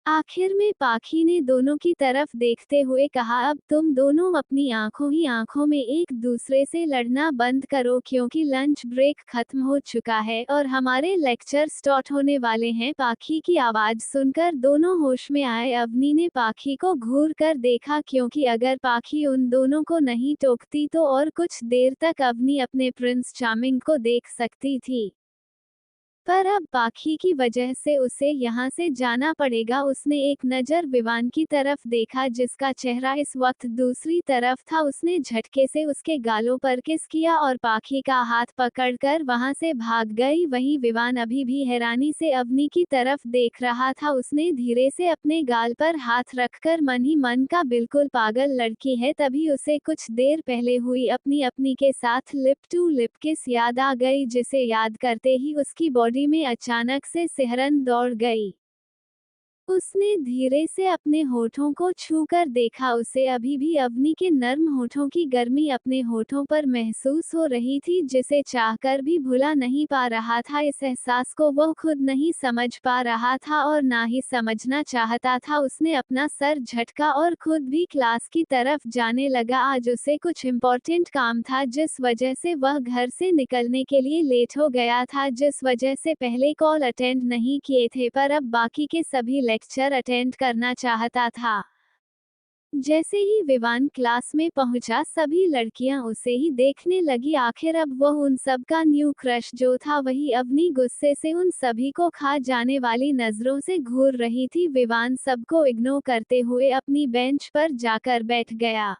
आखिर में पाखी ने दोनों की तरफ देखते हुए कहा, अब तुम दोनों अपनी आंखों ही आंखों में एक दूसरे से लड़ना बंद करो, क्योंकि लंच ब्रेक खत्म हो चुका है और हमारे लेक्चर स्टार्ट होने वाले हैं। पाखी की आवाज सुनकर दोनों होश में आए। अवनी ने पाखी को घूर कर देखा, क्योंकि अगर पाखी उन दोनों को नहीं टोकती तो और कुछ देर तक अवनी अपने प्रिंस चार्मिंग को देख सकती थी। पर अब पाखी की वजह से उसे यहाँ से जाना पड़ेगा। उसने एक नज़र विवान की तरफ देखा, जिसका चेहरा इस वक्त दूसरी तरफ था। उसने झटके से उसके गालों पर किस किया और पाखी का हाथ पकड़कर वहां से भाग गई। वहीं विवान अभी भी हैरानी से अवनी की तरफ देख रहा था। उसने धीरे से अपने गाल पर हाथ रखकर मन ही मन का, बिल्कुल पागल लड़की है। तभी उसे कुछ देर पहले हुई अपनी अपनी के साथ लिप टू लिप किस याद आ गई, जिसे याद करते ही उसकी बॉडी में अचानक से सिहरन दौड़ गई। उसने धीरे से अपने होठों को छूकर देखा। उसे अभी भी अवनी के नर्म होठों की गर्मी अपने होठों पर महसूस हो रही थी, जिसे चाहकर भी भुला नहीं पा रहा था। इस एहसास को वह खुद नहीं समझ पा रहा था और ना ही समझना चाहता था। उसने अपना सर झटका और खुद भी क्लास की तरफ जाने लगा। आज उसे कुछ इम्पोर्टेंट काम था, जिस वजह से वह घर से निकलने के लिए लेट हो गया था, जिस वजह से पहले कॉल अटेंड नहीं किए थे, पर अब बाकी के सभी लेक्चर अटेंड करना चाहता था। जैसे ही विवान क्लास में पहुंचा सभी लड़कियां उसे ही देखने लगी। आखिर अब वह उन सब का न्यू क्रश जो था वही अवनी गुस्से से उन सभी को खा जाने वाली नजरों से घूर रही थी। विवान सबको इग्नोर करते हुए अपनी बेंच पर जाकर बैठ गया।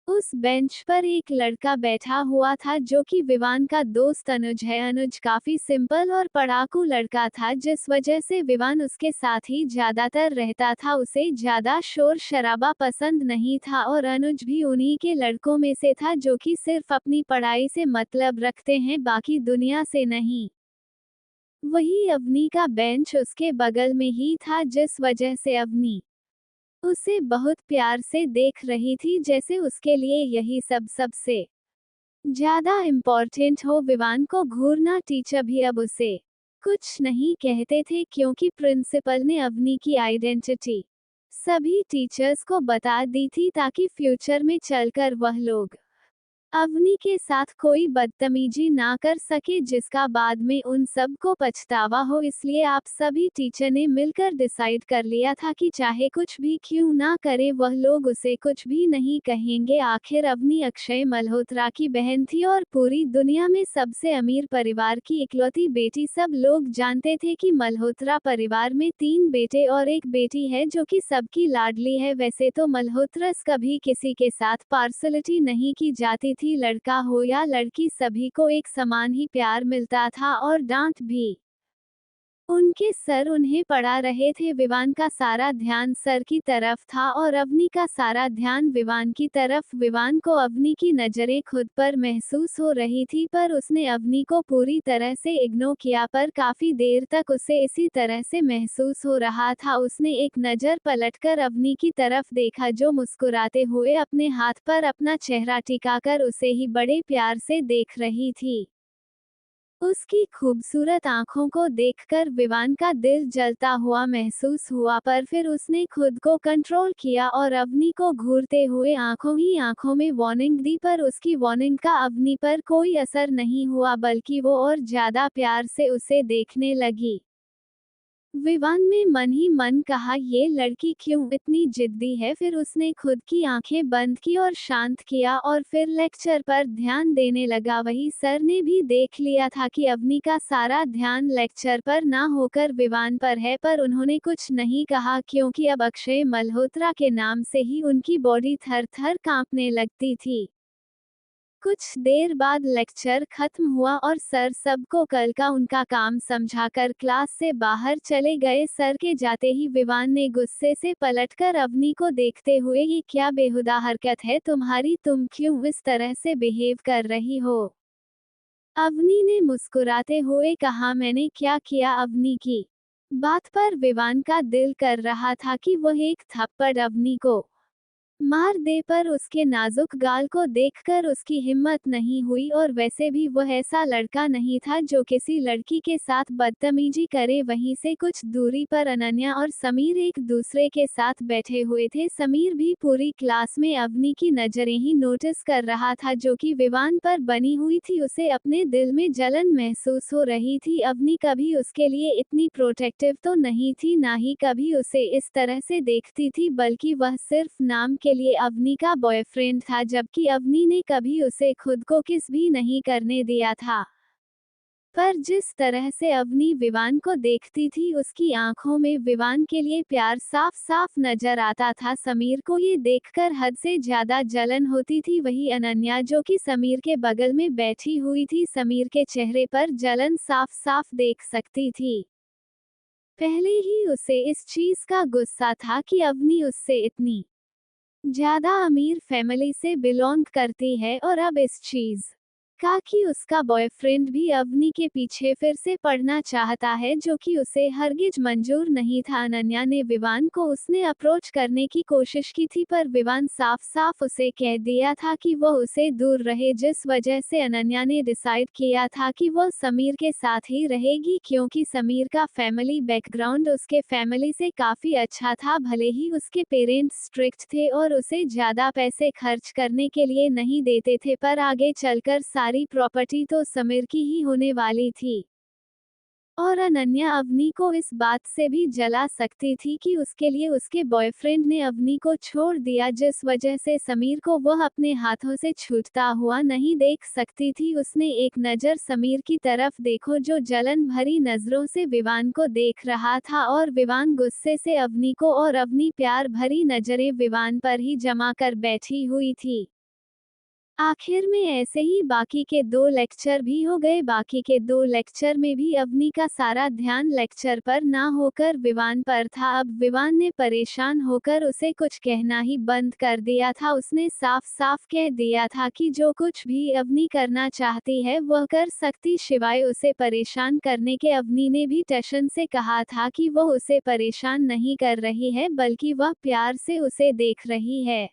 उस बेंच पर एक लड़का बैठा हुआ था जो कि विवान का दोस्त अनुज है। अनुज काफी सिंपल और पढ़ाकू लड़का था जिस वजह से विवान उसके साथ ही ज्यादातर रहता था। उसे ज्यादा शोर शराबा पसंद नहीं था और अनुज भी उन्हीं के लड़कों में से था जो कि सिर्फ अपनी पढ़ाई से मतलब रखते हैं, बाकी दुनिया से नहीं। वही अवनी का बेंच उसके बगल में ही था जिस वजह से अवनी उसे बहुत प्यार से देख रही थी, जैसे उसके लिए यही सब सबसे ज्यादा इम्पोर्टेंट हो। विवान को घूरना टीचर भी अब उसे कुछ नहीं कहते थे क्योंकि प्रिंसिपल ने अवनी की आइडेंटिटी सभी टीचर्स को बता दी थी ताकि फ्यूचर में चलकर वह लोग अवनी के साथ कोई बदतमीजी ना कर सके जिसका बाद में उन सब को पछतावा हो। इसलिए आप सभी टीचर ने मिलकर डिसाइड कर लिया था कि चाहे कुछ भी क्यों ना करे वह लोग उसे कुछ भी नहीं कहेंगे। आखिर अवनी अक्षय मल्होत्रा की बहन थी और पूरी दुनिया में सबसे अमीर परिवार की इकलौती बेटी। सब लोग जानते थे कि मल्होत्रा परिवार में 3 बेटे और एक बेटी है जो कि सबकी लाडली है। वैसे तो मल्होत्रास कभी किसी के साथ पार्सलिटी नहीं की जाती थी, लड़का हो या लड़की सभी को एक समान ही प्यार मिलता था और डांट भी उनके सर उन्हें पड़ा रहे थे। विवान का सारा ध्यान सर की तरफ था और अवनी का सारा ध्यान विवान की तरफ। विवान को अवनी की नजरें खुद पर महसूस हो रही थी पर उसने अवनी को पूरी तरह से इग्नोर किया, पर काफी देर तक उसे इसी तरह से महसूस हो रहा था। उसने एक नजर पलटकर अवनी की तरफ देखा जो मुस्कुराते हुए अपने हाथ पर अपना चेहरा टिकाकर उसे ही बड़े प्यार से देख रही थी। उसकी खूबसूरत आंखों को देखकर विवान का दिल जलता हुआ महसूस हुआ, पर फिर उसने खुद को कंट्रोल किया और अवनी को घूरते हुए आंखों ही आंखों में वार्निंग दी। पर उसकी वार्निंग का अवनी पर कोई असर नहीं हुआ बल्कि वो और ज्यादा प्यार से उसे देखने लगी। विवान ने मन ही मन कहा ये लड़की क्यों इतनी जिद्दी है। फिर उसने खुद की आंखें बंद की और शांत किया और फिर लेक्चर पर ध्यान देने लगा। वही सर ने भी देख लिया था कि अवनी का सारा ध्यान लेक्चर पर ना होकर विवान पर है, पर उन्होंने कुछ नहीं कहा क्योंकि अब अक्षय मल्होत्रा के नाम से ही उनकी बॉडी थर थर कांपने लगती थी। कुछ देर बाद लेक्चर खत्म हुआ और सर सबको कल का उनका काम समझाकर क्लास से बाहर चले गए। सर के जाते ही विवान ने गुस्से से पलटकर अवनी को देखते हुए ये क्या बेहुदा हरकत है तुम्हारी, तुम क्यों इस तरह से बिहेव कर रही हो। अवनी ने मुस्कुराते हुए कहा मैंने क्या किया। अवनी की बात पर विवान का दिल कर रहा था कि वह एक थप्पड़ अवनी को मार दे, पर उसके नाजुक गाल को देखकर उसकी हिम्मत नहीं हुई और वैसे भी वह ऐसा लड़का नहीं था जो किसी लड़की के साथ बदतमीजी करे। वहीं से कुछ दूरी पर अनन्या और समीर एक दूसरे के साथ बैठे हुए थे। समीर भी पूरी क्लास में अवनी की नजरें ही नोटिस कर रहा था जो कि विवान पर बनी हुई थी। उसे अपने दिल में जलन महसूस हो रही थी। अवनी कभी उसके लिए इतनी प्रोटेक्टिव तो नहीं थी, ना ही कभी उसे इस तरह से देखती थी, बल्कि वह सिर्फ नाम के लिए अवनी का बॉयफ्रेंड था, जबकि अवनी ने कभी उसे खुद को किस भी नहीं करने दिया था। पर जिस तरह से अवनी विवान को देखती थी उसकी आंखों में विवान के लिए प्यार साफ साफ नजर आता था। समीर को ये देखकर हद से ज्यादा जलन होती थी। वही अनन्या जो कि समीर के बगल में बैठी हुई थी, समीर के चेहरे पर जलन साफ साफ देख सकती थी। पहले ही उसे इस चीज का गुस्सा था कि अवनी उससे इतनी ज्यादा अमीर फैमिली से बिलोंग करती है और अब इस चीज का कि उसका बॉयफ्रेंड भी अवनी के पीछे फिर से पड़ना चाहता है जो कि उसे हरगिज मंजूर नहीं था। अनन्या ने विवान को उसने अप्रोच करने की कोशिश की थी, पर विवान साफ साफ उसे कह दिया था कि वह उसे दूर रहे, जिस वजह से अनन्या ने डिसाइड किया था कि वह समीर के साथ ही रहेगी क्योंकि समीर का फैमिली बैकग्राउंड उसके फैमिली से काफी अच्छा था। भले ही उसके पेरेंट्स स्ट्रिक्ट थे और उसे ज्यादा पैसे खर्च करने के लिए नहीं देते थे, पर आगे चलकर सारी प्रॉपर्टी तो समीर की ही होने वाली थी। और अनन्या अवनी को इस बात से भी जला सकती थी कि उसके लिए उसके बॉयफ्रेंड ने अवनी को छोड़ दिया, जिस वजह से समीर को वह अपने हाथों से छूटता हुआ नहीं देख सकती थी। उसने एक नज़र समीर की तरफ देखो जो जलन भरी नज़रों से विवान को देख रहा था, और विवान गुस्से से अवनी को, और अवनी प्यार भरी नज़रें विवान पर ही जमा कर बैठी हुई थी। आखिर में ऐसे ही बाकी के 2 लेक्चर भी हो गए। बाकी के 2 लेक्चर में भी अवनी का सारा ध्यान लेक्चर पर ना होकर विवान पर था। अब विवान ने परेशान होकर उसे कुछ कहना ही बंद कर दिया था। उसने साफ-साफ कह दिया था कि जो कुछ भी अवनी करना चाहती है वह कर सकती, शिवाय उसे परेशान करने के। अवनी ने भी टशन से कहा था कि वह उसे परेशान नहीं कर रही है, बल्कि वह प्यार से उसे देख रही है।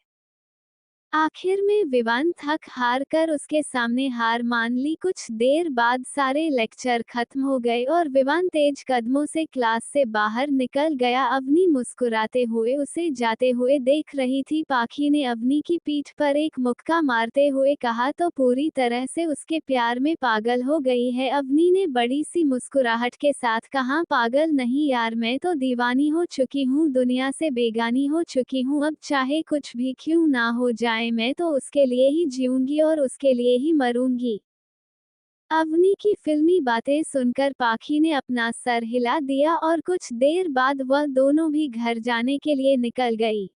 आखिर में विवान थक हार कर उसके सामने हार मान ली। कुछ देर बाद सारे लेक्चर खत्म हो गए और विवान तेज कदमों से क्लास से बाहर निकल गया। अवनी मुस्कुराते हुए उसे जाते हुए देख रही थी। पाखी ने अवनी की पीठ पर एक मुक्का मारते हुए कहा, तो पूरी तरह से उसके प्यार में पागल हो गई है। अवनी ने बड़ी सी मुस्कुराहट के साथ कहा, पागल नहीं यार, मैं तो दीवानी हो चुकी हूँ, दुनिया से बेगानी हो चुकी हूँ। अब चाहे कुछ भी क्यों ना हो जाए, मैं तो उसके लिए ही जीऊंगी और उसके लिए ही मरूंगी। अवनी की फिल्मी बातें सुनकर पाखी ने अपना सर हिला दिया और कुछ देर बाद वह दोनों भी घर जाने के लिए निकल गई।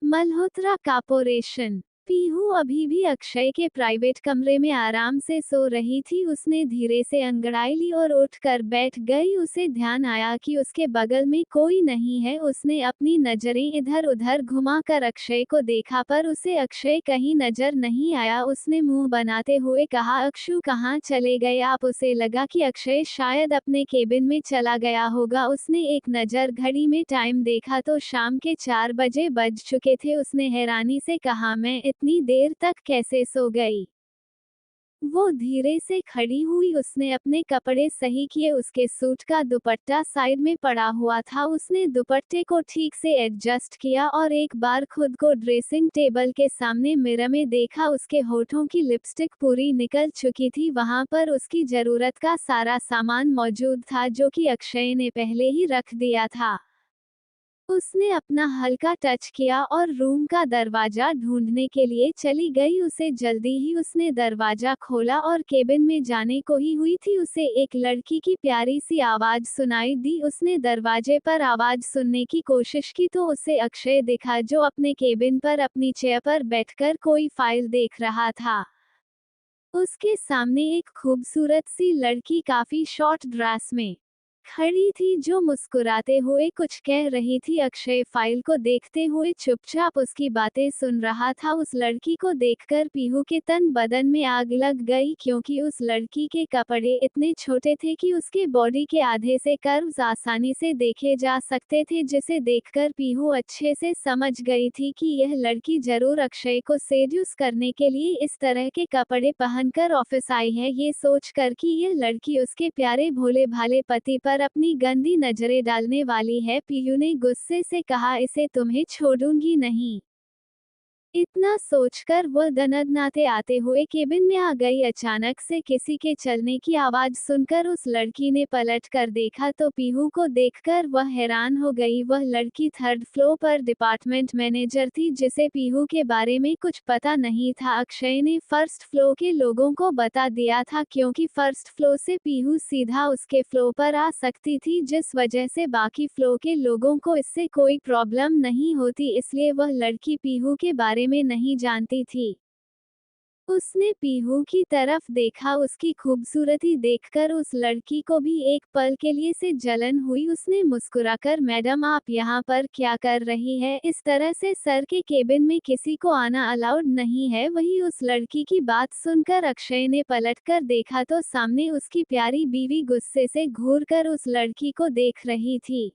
मल्होत्रा कॉर्पोरेशन। पीहू अभी भी अक्षय के प्राइवेट कमरे में आराम से सो रही थी। उसने धीरे से अंगड़ाई ली और उठकर बैठ गई। उसे ध्यान आया कि उसके बगल में कोई नहीं है। उसने अपनी नजरें इधर-उधर घुमाकर अक्षय को देखा, पर उसे अक्षय कहीं नजर नहीं आया। उसने मुंह बनाते हुए कहा, अक्षु कहाँ चले गए आप? उसे लगा कि अक्षय शायद अपने केबिन में चला गया होगा। उसने एक नजर घड़ी में टाइम देखा तो शाम के 4 बजे बज चुके थे। उसने हैरानी से कहा, मैं इतनी देर तक कैसे सो गई? वो धीरे से खड़ी हुई। उसने अपने कपड़े सही किए। उसके सूट का दुपट्टा साइड में पड़ा हुआ था। उसने दुपट्टे को ठीक से एडजस्ट किया और एक बार खुद को ड्रेसिंग टेबल के सामने मिरर में देखा। उसके होठों की लिपस्टिक पूरी निकल चुकी थी। वहां पर उसकी जरूरत का सारा सामान मौजूद था, जो कि अक्षय ने पहले ही रख दिया था। उसने अपना हल्का टच किया और रूम का दरवाजा ढूंढने के लिए चली गई। उसे जल्दी ही उसने दरवाजा खोला और केबिन में जाने को ही हुई थी, उसे एक लड़की की प्यारी सी आवाज सुनाई दी। उसने दरवाजे पर आवाज सुनने की कोशिश की तो उसे अक्षय दिखा, जो अपने केबिन पर अपनी चेयर पर बैठकर कोई फाइल देख रहा था। उसके सामने एक खूबसूरत सी लड़की काफी शॉर्ट ड्रेस में खड़ी थी, जो मुस्कुराते हुए कुछ कह रही थी। अक्षय फाइल को देखते हुए चुपचाप उसकी बातें सुन रहा था। उस लड़की को देखकर पीहू के तन बदन में आग लग गई, क्योंकि उस लड़की के कपड़े इतने छोटे थे कि उसके बॉडी के आधे से कर्व्स आसानी से देखे जा सकते थे, जिसे देखकर पीहू अच्छे से समझ गई थी कि यह लड़की जरूर अक्षय को सेड्यूस करने के लिए इस तरह के कपड़े पहनकर ऑफिस आई है। ये सोचकर कि यह लड़की उसके प्यारे भोले भाले पति पर अपनी गंदी नजरें डालने वाली है, पीयू ने गुस्से से कहा, इसे तुम्हें छोड़ूंगी नहीं। इतना सोचकर वह दनदनाते आते हुए केबिन में आ गई। अचानक से किसी के चलने की आवाज सुनकर उस लड़की ने पलट कर देखा तो पीहू को देखकर वह हैरान हो गई। वह लड़की 3rd फ्लोर पर डिपार्टमेंट मैनेजर थी, जिसे पीहू के बारे में कुछ पता नहीं था। अक्षय ने 1st फ्लोर के लोगों को बता दिया था, क्योंकि 1st फ्लोर से पीहू सीधा उसके फ्लोर पर आ सकती थी, जिस वजह से बाकी फ्लोर के लोगों को इससे कोई प्रॉब्लम नहीं होती। इसलिए वह लड़की पीहू के बारे में नहीं जानती थी। उसने पीहू की तरफ देखा। उसकी खूबसूरती देखकर उस लड़की को भी एक पल के लिए से जलन हुई। उसने मुस्कुराकर, मैडम आप यहाँ पर क्या कर रही है? इस तरह से सर के केबिन में किसी को आना अलाउड नहीं है। वही उस लड़की की बात सुनकर अक्षय ने पलटकर देखा तो सामने उसकी प्यारी बीवी गुस्से से घूरकर उस लड़की को देख रही थी।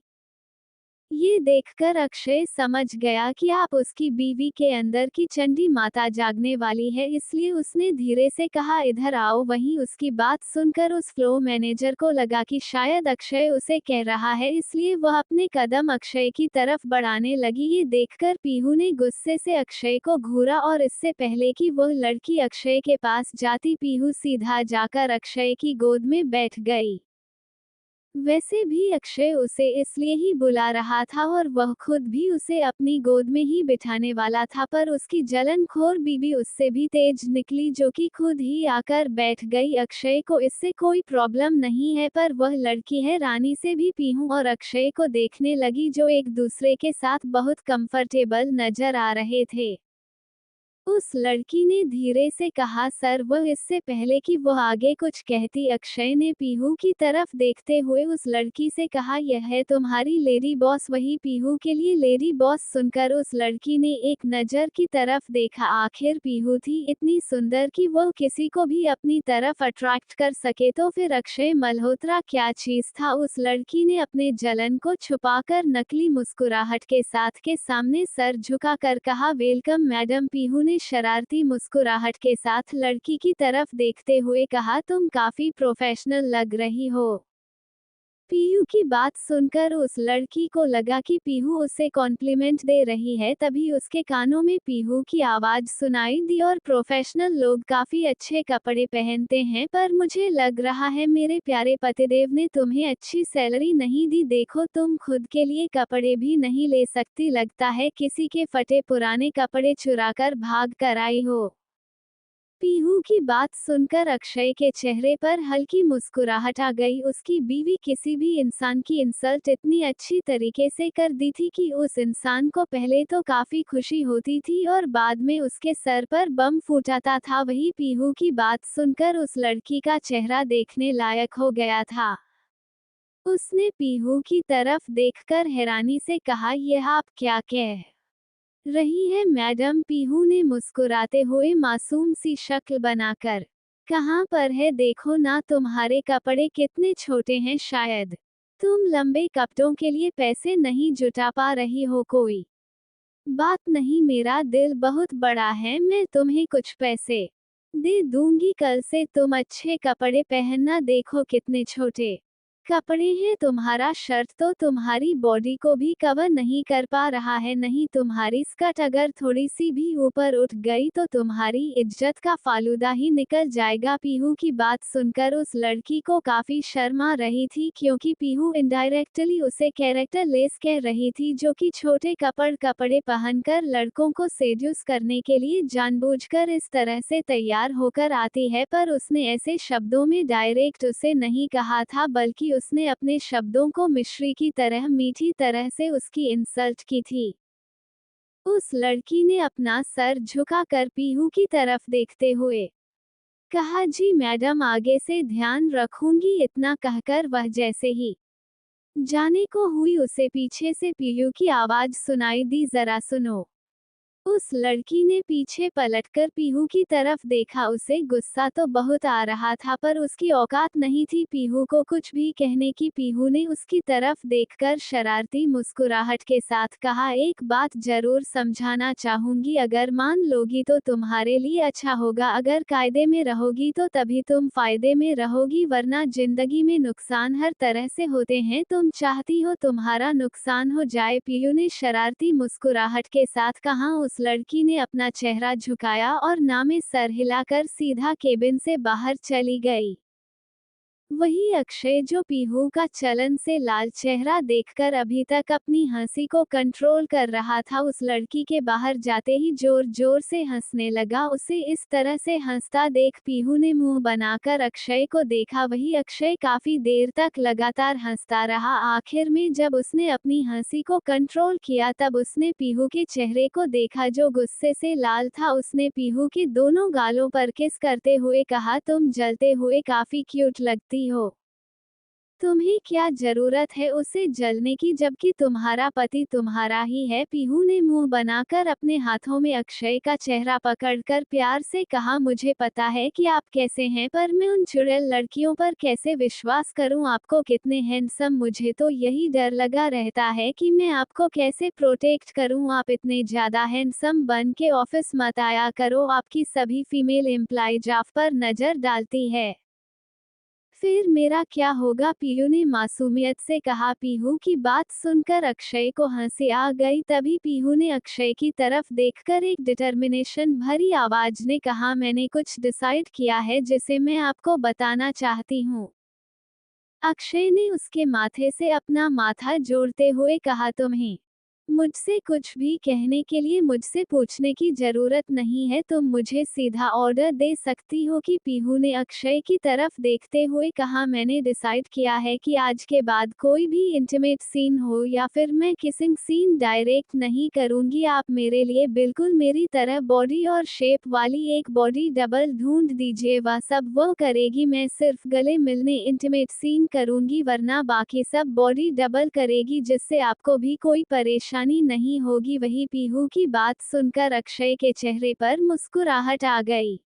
ये देखकर अक्षय समझ गया कि आप उसकी बीवी के अंदर की चंडी माता जागने वाली है, इसलिए उसने धीरे से कहा, इधर आओ। वहीं उसकी बात सुनकर उस फ्लोर मैनेजर को लगा कि शायद अक्षय उसे कह रहा है, इसलिए वह अपने कदम अक्षय की तरफ बढ़ाने लगी। ये देखकर पीहू ने गुस्से से अक्षय को घूरा और इससे पहले कि वह लड़की अक्षय के पास जाती, पीहू सीधा जाकर अक्षय की गोद में बैठ गई। वैसे भी अक्षय उसे इसलिए ही बुला रहा था और वह खुद भी उसे अपनी गोद में ही बिठाने वाला था, पर उसकी जलनखोर बीवी उससे भी तेज निकली, जो कि खुद ही आकर बैठ गई। अक्षय को इससे कोई प्रॉब्लम नहीं है, पर वह लड़की है रानी से भी पीहू और अक्षय को देखने लगी, जो एक दूसरे के साथ बहुत कंफर्टेबल नजर आ रहे थे। उस लड़की ने धीरे से कहा, सर। वह इससे पहले कि वह आगे कुछ कहती, अक्षय ने पीहू की तरफ देखते हुए उस लड़की से कहा, यह है तुम्हारी लेडी बॉस। वही पीहू के लिए लेडी बॉस सुनकर उस लड़की ने एक नजर की तरफ देखा। आखिर पीहू थी इतनी सुंदर कि वह किसी को भी अपनी तरफ अट्रैक्ट कर सके, तो फिर अक्षय मल्होत्रा क्या चीज था। उस लड़की ने अपने जलन को छुपाकर नकली मुस्कुराहट के साथ के सामने सर झुकाकर कहा, वेलकम मैडम। पीहू ने शरारती मुस्कुराहट के साथ लड़की की तरफ देखते हुए कहा, तुम काफी प्रोफेशनल लग रही हो। पीहू की बात सुनकर उस लड़की को लगा कि पीहू उसे कॉम्प्लीमेंट दे रही है, तभी उसके कानों में पीहू की आवाज सुनाई दी, और प्रोफेशनल लोग काफी अच्छे कपड़े पहनते हैं, पर मुझे लग रहा है मेरे प्यारे पतिदेव ने तुम्हें अच्छी सैलरी नहीं दी। देखो, तुम खुद के लिए कपड़े भी नहीं ले सकती, लगता है किसी के फटे पुराने कपड़े चुराकर भाग कर आई हो। पीहू की बात सुनकर अक्षय के चेहरे पर हल्की मुस्कुराहट आ गई। उसकी बीवी किसी भी इंसान की इंसल्ट इतनी अच्छी तरीके से कर दी थी कि उस इंसान को पहले तो काफी खुशी होती थी और बाद में उसके सर पर बम फूटाता था। वही पीहू की बात सुनकर उस लड़की का चेहरा देखने लायक हो गया था। उसने पीहू की तरफ देखकर हैरानी से कहा, यह आप क्या कह रही है मैडम? पीहू ने मुस्कुराते हुए मासूम सी शक्ल बनाकर कहाँ पर है, देखो ना तुम्हारे कपड़े कितने छोटे हैं, शायद तुम लंबे कपड़ों के लिए पैसे नहीं जुटा पा रही हो। कोई बात नहीं, मेरा दिल बहुत बड़ा है, मैं तुम्हें कुछ पैसे दे दूंगी। कल से तुम अच्छे कपड़े पहनना, देखो कितने छोटे कपड़े हैं। तुम्हारा शर्ट तो तुम्हारी बॉडी को भी कवर नहीं कर पा रहा है, नहीं तुम्हारी स्कर्ट अगर थोड़ी सी भी ऊपर उठ गई तो तुम्हारी इज्जत का फालूदा ही निकल जाएगा। पीहू की बात सुनकर उस लड़की को काफी शर्म आ रही थी, क्योंकि पीहू इनडायरेक्टली उसे कैरेक्टर लेस कह रही थी, जो कि छोटे कपड़े पहनकर लड़कों को सेड्यूस करने के लिए जानबूझकर इस तरह से तैयार होकर आती है। पर उसने ऐसे शब्दों में डायरेक्ट उसे नहीं कहा था, बल्कि उसने अपने शब्दों को मिश्री की तरह मीठी तरह से उसकी इंसल्ट की थी। उस लड़की ने अपना सर झुकाकर पीहू की तरफ देखते हुए कहा, जी मैडम, आगे से ध्यान रखूंगी। इतना कहकर वह जैसे ही जाने को हुई, उसे पीछे से पीहू की आवाज सुनाई दी, जरा सुनो। उस लड़की ने पीछे पलटकर पीहू की तरफ देखा। उसे गुस्सा तो बहुत आ रहा था, पर उसकी औकात नहीं थी पीहू को कुछ भी कहने की। पीहू ने उसकी तरफ देखकर शरारती मुस्कुराहट के साथ कहा, एक बात जरूर समझाना चाहूंगी, अगर मान लोगी तो तुम्हारे लिए अच्छा होगा, अगर कायदे में रहोगी तो तभी तुम फायदे में रहोगी, वरना जिंदगी में नुकसान हर तरह से होते हैं। तुम चाहती हो तुम्हारा नुकसान हो जाए? पीहू ने शरारती मुस्कुराहट के साथ कहा। उस लड़की ने अपना चेहरा झुकाया और ना में सर हिलाकर सीधा केबिन से बाहर चली गई। वही अक्षय, जो पीहू का चलन से लाल चेहरा देखकर अभी तक अपनी हंसी को कंट्रोल कर रहा था, उस लड़की के बाहर जाते ही जोर जोर से हंसने लगा। उसे इस तरह से हंसता देख पीहू ने मुंह बनाकर अक्षय को देखा। वही अक्षय काफी देर तक लगातार हंसता रहा। आखिर में जब उसने अपनी हंसी को कंट्रोल किया, तब उसने पीहू के चेहरे को देखा, जो गुस्से से लाल था। उसने पीहू के दोनों गालों पर किस करते हुए कहा, तुम जलते हुए काफी क्यूट लगती हो। तुम्हें क्या जरूरत है उसे जलने की, जबकि तुम्हारा पति तुम्हारा ही है? पीहू ने मुंह बनाकर अपने हाथों में अक्षय का चेहरा पकड़कर प्यार से कहा, मुझे पता है कि आप कैसे हैं, पर मैं उन चुड़ैल लड़कियों पर कैसे विश्वास करूं? आपको कितने हैंडसम, मुझे तो यही डर लगा रहता है कि मैं आपको कैसे प्रोटेक्ट करूं। आप इतने ज्यादा हैंडसम बन के ऑफिस मत आया करो, आपकी सभी फीमेल एम्प्लॉयज आप पर नजर डालती है। फिर मेरा क्या होगा? पीहू ने मासूमियत से कहा। पीहू की बात सुनकर अक्षय को हंसी आ गई। तभी पीहू ने अक्षय की तरफ देखकर एक डिटर्मिनेशन भरी आवाज में कहा, मैंने कुछ डिसाइड किया है जिसे मैं आपको बताना चाहती हूँ। अक्षय ने उसके माथे से अपना माथा जोड़ते हुए कहा, तुम्हें मुझसे कुछ भी कहने के लिए मुझसे पूछने की जरूरत नहीं है, तुम मुझे सीधा ऑर्डर दे सकती हो कि पीहू ने अक्षय की तरफ देखते हुए कहा, मैंने डिसाइड किया है कि आज के बाद कोई भी इंटीमेट सीन हो या फिर मैं किसिंग सीन डायरेक्ट नहीं करूंगी। आप मेरे लिए बिल्कुल मेरी तरह बॉडी और शेप वाली एक बॉडी डबल ढूंढ दीजिए, वह सब वो करेगी, मैं सिर्फ गले मिलने इंटीमेट सीन करूंगी, वरना बाकी सब बॉडी डबल करेगी, जिससे आपको भी कोई परेशानी नहीं होगी। वही पीहू की बात सुनकर अक्षय के चेहरे पर मुस्कुराहट आ गई।